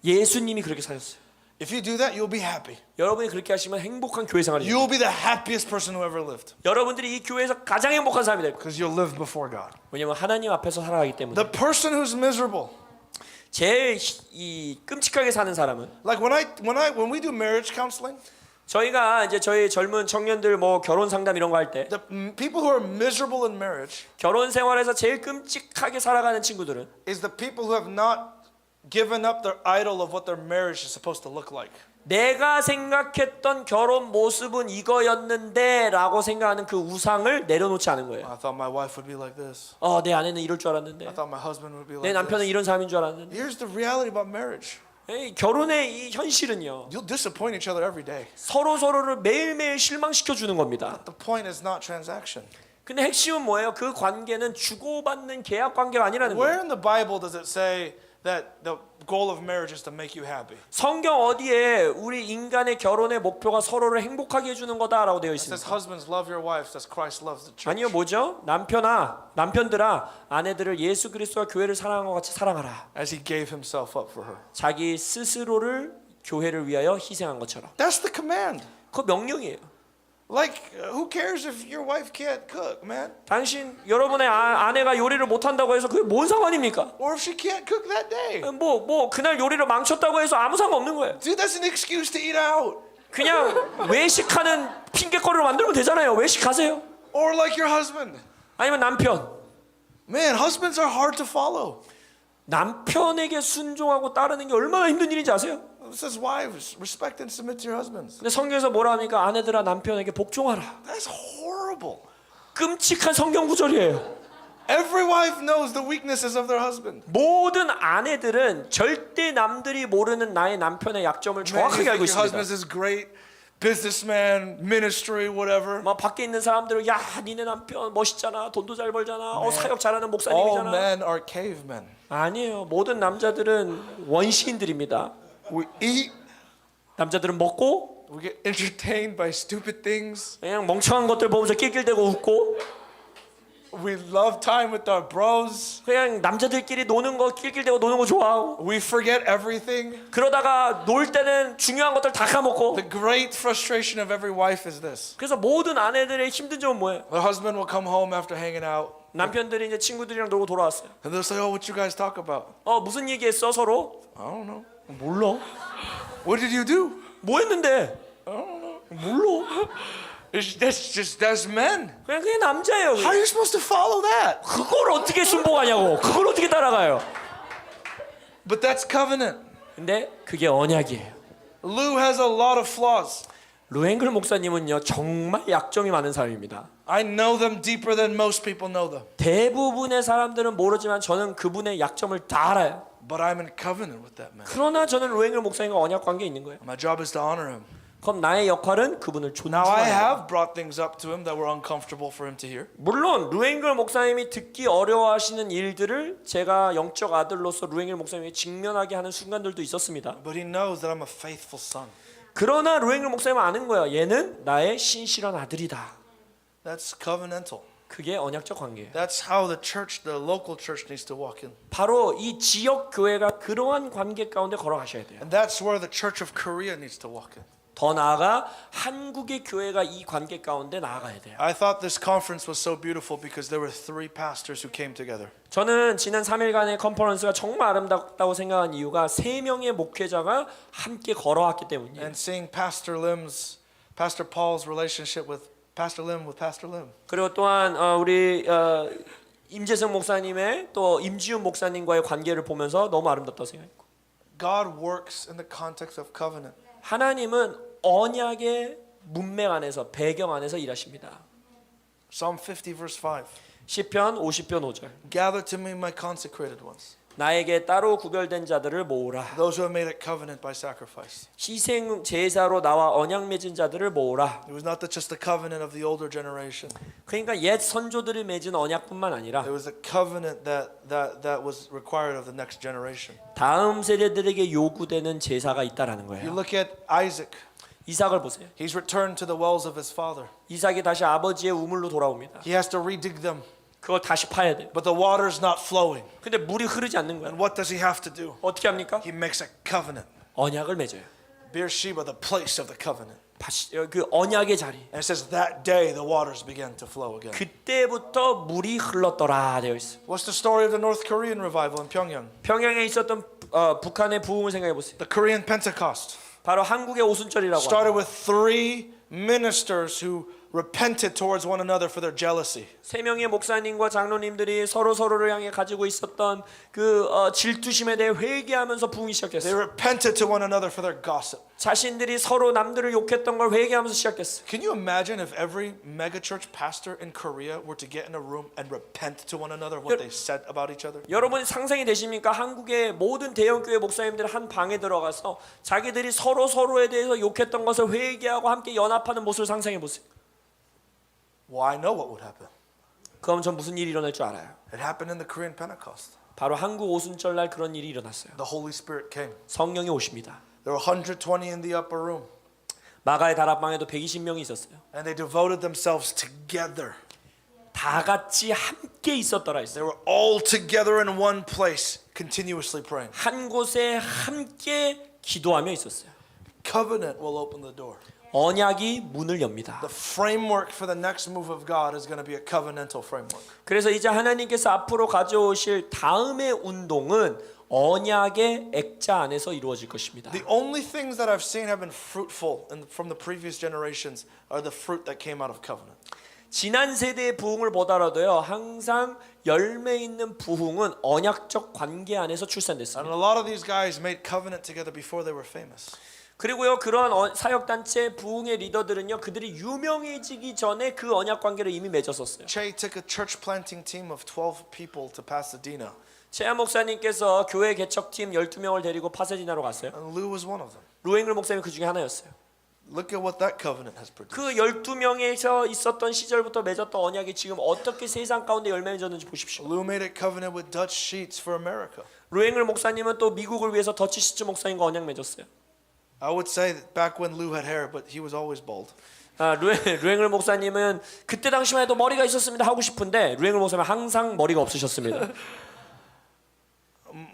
예수님이 그렇게 사셨어요. If you do that, you'll be happy. 여러분이 그렇게 하시면 행복한 교회 생활이 돼요. You'll be the happiest person who ever lived 여러분들이 이 교회에서 가장 행복한 사람이 될 거예요. because you'll live before God. 왜냐면 하나님 앞에서 살아가기 때문에. The person who's miserable, 제일 이 끔찍하게 사는 사람은 like when we do marriage counseling, 저희가 이제 저희 젊은 청년들 뭐 결혼 상담 이런 거 할 때 the people who are miserable in marriage 결혼 생활에서 제일 끔찍하게 살아가는 친구들은 is the people who have not given up their idol of what their marriage is supposed to look like. 내가 생각했던 결혼 모습은 이거였는데 라고 생각하는 그 우상을 내려놓지 않은 거예요. I thought my wife would be like this. 내 아내는 이럴 줄 알았는데, I thought my husband would be 내 like 남편은 this. 이런 사람인 줄 알았는데. Here's the reality about marriage. 결혼의 이 현실은요, You'll disappoint each other every day. 서로를 매일매일 실망시켜 주는 겁니다. The point is not transaction. 근데 핵심은 뭐예요? 그 관계는 주고받는 계약 관계가 아니라는 Where 거예요. in the Bible does it say that the goal of marriage is to make you happy? 성경 어디에 우리 인간의 결혼의 목표가 서로를 행복하게 해주는 거다라고 되어 It says 있습니다. husbands love your wives as Christ loves the church. 아니요, 뭐죠? 남편들아 아내들을 예수 그리스도와 교회를 사랑한 것 같이 사랑하라. As he gave himself up for her. 자기 스스로를 교회를 위하여 희생한 것처럼. That's the command. 그 명령이에요. Like, who cares if your wife can't cook, man? 당신 여러분의 아내가 요리를 못 한다고 해서 그게 뭔 상관입니까? Or if she can't cook that day. 뭐 그날 요리를 망쳤다고 해서 아무 상관 없는 거예요. Dude, that's an excuse to eat out. 그냥 외식하는 핑계거리를 만들면 되잖아요. 외식하세요. Or like your husband. 아니면 남편. Man, husbands are hard to follow. 남편에게 순종하고 따르는 게 얼마나 힘든 일인지 아세요? It says wives, respect and submit to your husbands. 근데 성경에서 뭐라 합니까? 아내들아 남편에게 복종하라. That's horrible. 끔찍한 성경 구절이에요. Every wife knows the weaknesses of their husband. 모든 아내들은 절대 남들이 모르는 나의 남편의 약점을 Man, you 정확하게 알고 think your husband 있습니다. is great businessman, ministry, whatever. 막 밖에 있는 사람들은 야 니네 남편 멋있잖아, 돈도 잘 벌잖아, 사역 잘하는 All 목사님이잖아. men are cavemen. 아니에요. 모든 남자들은 원시인들입니다. We eat, 남자들은 먹고 we get entertained by stupid things. 그냥 멍청한 것들 보면서 낄낄대고 웃고 We love time with our bros. 그냥 남자들끼리 노는 거 낄낄대고 노는 거 좋아하고 We forget everything. 그러다가 놀 때는 중요한 것들 다 까먹고. The great frustration of every wife is this. 그래서 모든 아내들의 힘든 점은 뭐예요? The husband will come home after hanging out. 남편들이 이제 친구들이랑 놀고 돌아왔어요. And they'll say, "Oh, what you guys talk about?" 무슨 얘기했어 서로? I don't know. 몰라. What did you do? 뭐 했는데? I don't know. 몰라. That's men. 그냥 그게 남자예요. How are you supposed to follow that? 그걸 어떻게 순복하냐고. 그걸 어떻게 따라가요? But that's covenant. 근데 그게 언약이에요. Lou has a lot of flaws. 루앵글 목사님은요 정말 약점이 많은 사람입니다. I know them deeper than most people know them. 대부분의 사람들은 모르지만 저는 그분의 약점을 다 알아요. But I'm in covenant with that man. 그러나 저는 루앵글 목사님과 언약 관계에 있는 거예요. My job is to honor him. 그럼 나의 역할은 그분을 Now I 존중하는 거예요. have brought things up to him that were uncomfortable for him to hear. 물론 루엥글 목사님이 듣기 어려워하시는 일들을 제가 영적 아들로서 루엥글 목사님에게 직면하게 하는 순간들도 있었습니다. But he knows that I'm a faithful son. 그러나 루엥글 목사님은 아는 거야. 얘는 나의 신실한 아들이다. That's covenantal. 그게 언약적 관계예요. That's how the church, the local church needs to walk in. 바로 이 지역 교회가 그러한 관계 가운데 걸어가셔야 돼요. And that's where the church of Korea needs to walk in. 더 나아가 한국의 교회가 이 관계 가운데 나아가야 돼요. I thought this conference was so beautiful because there were 3 pastors who came together. 저는 지난 3일간의 컨퍼런스가 정말 아름답다고 생각한 이유가 3명의 목회자가 함께 걸어왔기 때문이에요. And seeing Pastor Paul's relationship with Pastor Lim. 그리고 또한 우리 임재성 목사님의 또 임지훈 목사님과의 관계를 보면서 너무 아름답다고 생각했고, God works in the context of covenant. 하나님은 언약의 문맥 안에서 배경 안에서 일하십니다. Psalm 50 verse 5. 시편 50편 5절. Gather to me my consecrated ones. 나에게 따로 구별된 자들을 모으라. Those who have made a covenant by sacrifice. 희생 제사로 나와 언약 맺은 자들을 모으라. It was not just the covenant of the older generation. 그러니까 옛 선조들이 맺은 언약뿐만 아니라 It was a covenant that was required of the next generation. 다음 세대들에게 요구되는 제사가 있다라는 You 거예요. look at Isaac. 이삭을 보세요. He's returned to the wells of his father. 이삭이 다시 아버지의 우물로 돌아옵니다. He has to redig them. 그걸 다시 파야 돼요. But the water's not flowing. 근데 물이 흐르지 않는 거예요. And what does he have to do? 어떻게 합니까? He makes a covenant. 언약을 맺어요. Beersheba, the place of the covenant. 그 언약의 자리. And it says that day the waters began to flow again. 그때부터 물이 흘렀더라 되어 있어. What's the story of the North Korean revival in Pyongyang? 평양에 있었던 북한의 부흥을 생각해 보세요. The Korean Pentecost 바로 한국의 오순절이라고 합니다. started with 3 ministers who repented towards one another for their jealousy. 3명의 목사님과 장로님들이 서로를 향해 가지고 있었던 그 질투심에 대해 회개하면서 부흥이 They 시작됐어요. repented to one another for their gossip. 자신들이 서로 남들을 욕했던 걸 회개하면서 시작했어요. Can you imagine if every megachurch pastor in Korea were to get in a room and repent to one another what they said about each other? 여러분 상상이 되십니까? 한국의 모든 대형교회 목사님들 한 방에 들어가서 자기들이 서로에 대해서 욕했던 것을 회개하고 함께 연합하는 모습을 상상해 보세요. Well, I know what would happen. 그럼 전 무슨 일이 일어날 줄 알아요. It happened in the Korean Pentecost. 바로 한국 오순절 날 그런 일이 일어났어요. The Holy Spirit came. 성령이 오십니다. There were 120 in the upper room, 마가의 다락방에도 120명이 있었어요. and they devoted themselves together. 다 같이 함께 있었더라 They 했어요. were all together in one place, continuously praying. 한 곳에 함께 기도하며 있었어요. Covenant will open the door. 언약이 문을 엽니다. The framework for the next move of God is going to be a covenantal framework. 그래서 이제 하나님께서 앞으로 가져오실 다음의 운동은 언약의 액자 안에서 이루어질 것입니다. The only things that I've seen have been fruitful from the previous generations are the fruit that came out of covenant. 지난 세대의 부흥을 보더라도요, 항상 열매 있는 부흥은 언약적 관계 안에서 And 출산됐습니다. a lot of these guys made covenant together before they were famous. 그리고요, 그러한 사역단체 부흥의 리더들은요, 그들이 유명해지기 전에 그 언약 관계를 이미 맺었었어요. Che took a church planting team of 12 people to Pasadena, 최한 목사님께서 교회 개척팀 12명을 데리고 파세디나로 갔어요. and Lou was one of them. 루엥글 목사님이 그 중에 하나였어요. Look at what that covenant has produced. 그 12명에서 있었던 시절부터 맺었던 언약이 지금 어떻게 세상 가운데 열매 맺었는지 보십시오. Lou made a covenant with Dutch Sheets for America. 루엥글 목사님은 또 미국을 위해서 더치 시츠 목사님과 언약 맺었어요. I would say that back when Lou had hair, but he was always bald. 루엥글 목사님은 그때 당시만 해도 머리가 있었습니다 하고 싶은데 루엥글 목사님은 항상 머리가 없으셨습니다.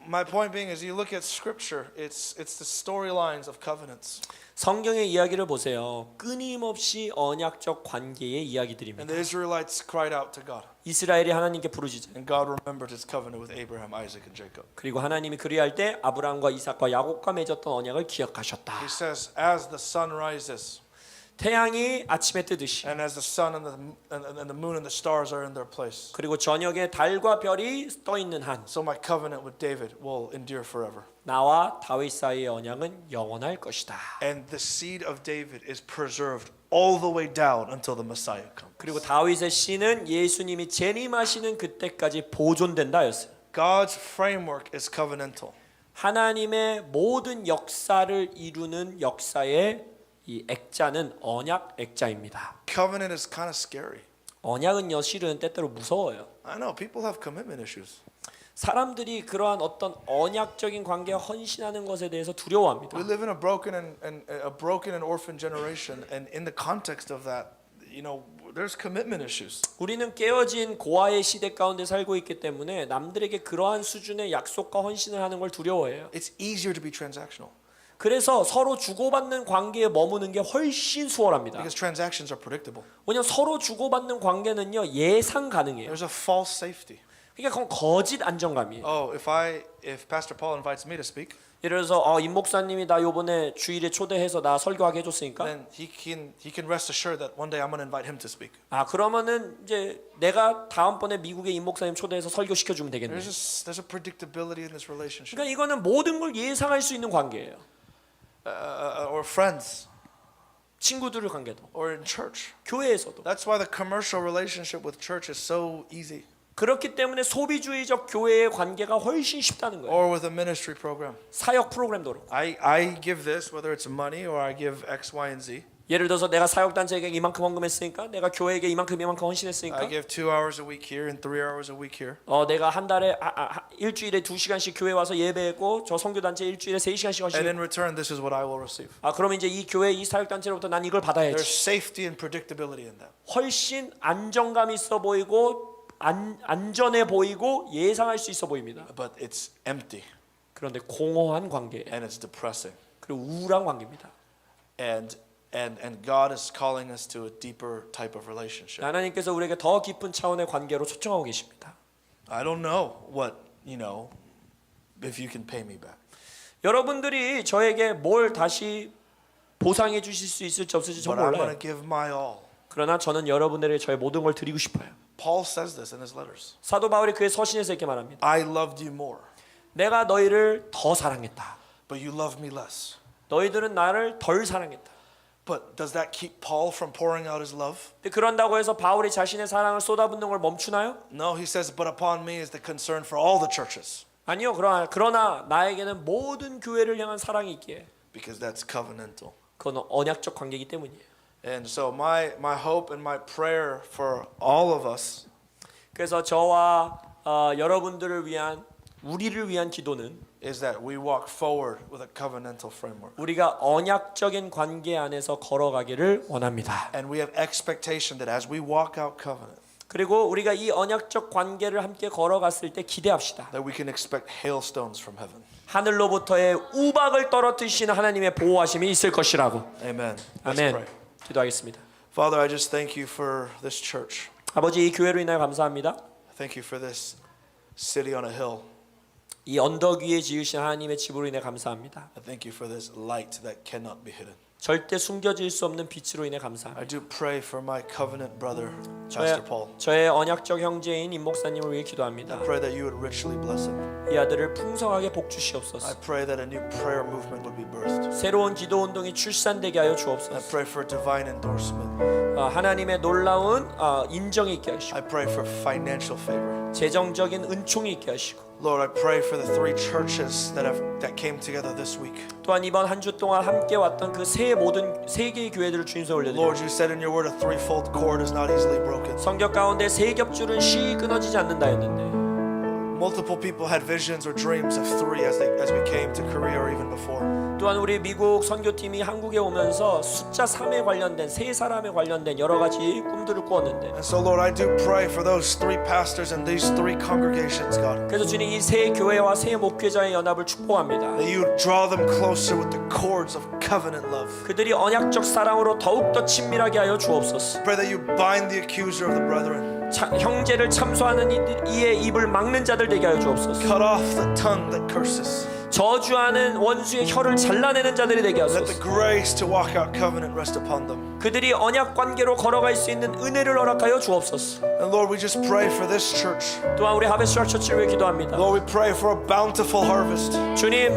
My point being is you look at scripture, it's the storylines of covenants. 성경의 이야기를 보세요. 끊임없이 언약적 관계의 이야기들입니다. And the Israelites cried out to God. 이스라엘이 하나님께 부르짖어요. And God remembered his covenant with Abraham, Isaac, and Jacob. 그리고 하나님이 그리할 때 아브라함과 이삭과 야곱과 맺었던 언약을 기억하셨다. He says, as the sun rises, 태양이 아침에 뜨듯이 and as the sun and the moon and the stars are in their place, 그리고 저녁에 달과 별이 떠 있는 한 so my covenant with David will endure forever. 나와 다윗 사이의 언약은 영원할 것이다. And the seed of David is preserved all the way down until the Messiah comes. 그리고 다윗의 씨는 예수님이 재림하시는 그때까지 보존된다였어요. God's framework is covenantal. 하나님의 모든 역사를 이루는 역사의 이 액자는 언약 액자입니다. Covenant is kind of scary. 언약은요 실은 때때로 무서워요. I know people have commitment issues. 사람들이 그러한 어떤 언약적인 관계에 헌신하는 것에 대해서 두려워합니다. We live in a broken and orphan generation, and in the context of that, you know, there's commitment issues. 우리는 깨어진 고아의 시대 가운데 살고 있기 때문에 남들에게 그러한 수준의 약속과 헌신을 하는 걸 두려워해요. It's easier to be transactional 그래서 서로 주고받는 관계에 머무는 게 훨씬 수월합니다. because transactions are predictable. 왜냐하면 서로 주고받는 관계는요 예상 가능해요. There's a false safety. 그러니까 그건 거짓 안정감이에요. Oh, if Pastor Paul invites me to speak, 예를 들어서 임 목사님이 나 요번에 주일에 초대해서 나 설교하게 해줬으니까 then he can rest assured that one day I'm going to invite him to speak. 그러면은 이제 내가 다음번에 미국에 임 목사님 초대해서 설교시켜 주면 되겠네. There's a predictability in this relationship. 그러니까 이거는 모든 걸 예상할 수 있는 관계예요. Or friends, 친구들의 관계도 or in church. 교회에서도 That's why the commercial relationship with church is so easy. 그렇기 때문에 소비주의적 교회의 관계가 훨씬 쉽다는 거예요. Or with a ministry program. 사역 프로그램도 그렇고 I give this, whether it's money or I give X, Y, and Z. 예를 들어서 내가 사역단체에게 이만큼 헌금했으니까 내가 교회에게 이만큼 I 헌신했으니까 give 2 hours a week here and 3 hours a week here. 내가 한 달에 일주일에 2시간씩 교회 와서 예배했고 저 선교단체 일주일에 3시간씩 And 헌신. in return, this is what I will receive. 그러면 이제 이 교회 이 사역단체로부터 난 이걸 There's 받아야지. safety and predictability in that. 훨씬 안정감 있어 보이고 안전해 보이고 예상할 수 있어 보입니다. But it's empty 그런데 공허한 관계 and it's depressing. 그리고 우울한 관계입니다. And God is calling us to a deeper type of relationship. 하나님께서 우리에게 더 깊은 차원의 관계로 초청하고 계십니다. I don't know what, if you can pay me back. 여러분들이 저에게 뭘 다시 보상해 주실 수 있을지 없을지 But 전 I'm going 몰라요. to give my all. 그러나 저는 여러분들에게 저의 모든 걸 드리고 싶어요. Paul says this in his letters. 사도 바울이 그의 서신에서 이렇게 말합니다. I loved you more, 내가 너희를 더 사랑했다. but you loved me less. 너희들은 나를 덜 사랑했다. But does that keep Paul from pouring out his love? 근데 그런다고 해서 바울이 자신의 사랑을 쏟아붓는 걸 멈추나요? No, he says, but upon me is the concern for all the churches, 아니요. 그러나 나에게는 모든 교회를 향한 사랑이 있기에 because that's covenantal. 그건 언약적 관계이기 때문이에요. And so my hope and my prayer for all of us 그래서 저와 여러분들을 위한 우리를 위한 기도는 is that we walk forward with a covenantal framework. 우리가 언약적인 관계 안에서 걸어가기를 원합니다. And we have expectation that as we walk out covenant, 그리고 우리가 이 언약적 관계를 함께 걸어갔을 때 기대합시다. that we can expect hailstones from heaven. 하늘로부터의 우박을 떨어뜨리시는 하나님의 보호하심이 있을 것이라고. Amen. Let's 아멘. pray. 기도하겠습니다. Father, I just thank you for this church. 아버지 이 교회로 인하여 감사합니다. Thank you for this city on a hill. 이 언덕 위에 지으신 하나님의 집으로 인해 감사합니다. I thank you for this light that cannot be hidden. 절대 숨겨질 수 없는 빛으로 인해 감사합니다. I do pray for my covenant brother, Pastor Paul. 저의 언약적 형제인 임 목사님을 위해 기도합니다. I pray that you would richly bless him. 이 아들을 풍성하게 복 I 주시옵소서. pray that a new prayer movement would be birthed. 새로운 기도 운동이 출산되게 하여 I 주옵소서. pray for divine endorsement. 하나님의 놀라운 인정이 있게 하시고 I pray for financial favor. 재정적인 은총이 있게 하시고 Lord, I pray for the 3 churches that came together this week. 또한 이번 한 주 동안 함께 왔던 그 세 개의 교회들을 주님께 올려드립니다. Lord, you said in your word a threefold cord is not easily broken. 성경 가운데 세 겹줄은 쉬이 끊어지지 않는다 했는데 Multiple people had visions or dreams of 3 as we came to Korea or even before. 또한 우리 미국 선교팀이 한국에 오면서 숫자 3에 관련된 세 사람에 관련된 여러 가지 꿈들을 꾸었는데 And so, Lord, I do pray for those 3 pastors and these 3 congregations, God, 그래서 주님 이 세 교회와 세 목회자의 연합을 축복합니다. that you would draw them closer with the cords of covenant love. 그들이 언약적 사랑으로 더욱더 친밀하게 하여 주옵소서. Pray that you bind the accuser of the brethren. 형제를 참소하는 이의 입을 막는 자들 되게 하여 주옵소서. Cut off the tongue that curses. 저주하는 원수의 혀를 잘라내는 자들이 되게 Let 하소서. the grace to walk out covenant rest upon them. 그들이 언약 관계로 걸어갈 수 있는 은혜를 허락하여 주옵소서. And Lord, we just pray for this church. 또한 우리 하베스 처치를 위해 기도합니다. Lord, we pray for a bountiful harvest. 주님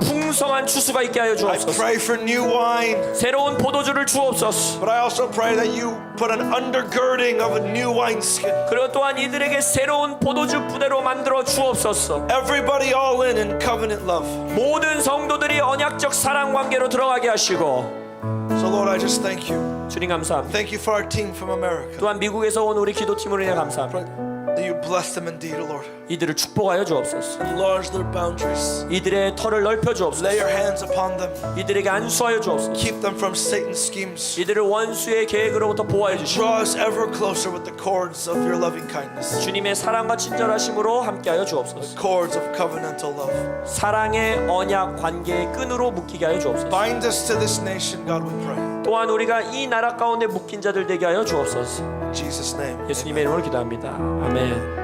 풍성한 추수가 있게 하여 I 주옵소서. pray for new wine. 새로운 포도주를 주옵소서. But I also pray that you put an undergirding of a new wineskin. 그리고 또한 이들에게 새로운 포도주 부대로 만들어 주옵소서. Everybody all in covenant love. 모든 성도들이 언약적 사랑 관계로 들어가게 하시고 So Lord, I just thank you. 주님 감사합니다. Thank you for our team from America. 또한 미국에서 온 우리 기도팀으로 인해 감사합니다. That you bless them indeed, Lord. 이들을 축복하여 주옵소서. Enlarge their boundaries. 이들의 터를 넓혀 주옵소서. Lay your hands upon them. 이들에게 안수하여 주옵소서. Keep them from Satan's schemes. 이들을 원수의 계획으로부터 보호해 주시고 Draw us ever closer with the cords of your loving kindness. 주님의 사랑과 친절하심으로 함께하여 주옵소서. Cords of covenantal love. 사랑의 언약 관계의 끈으로 묶이게 하여 주옵소서. Bind us to this nation, God, we pray. 또한 우리가 이 나라 가운데 묶인 자들 되게 하여 주옵소서. In Jesus' name. 예수님의 이름으로 기도합니다. 아멘.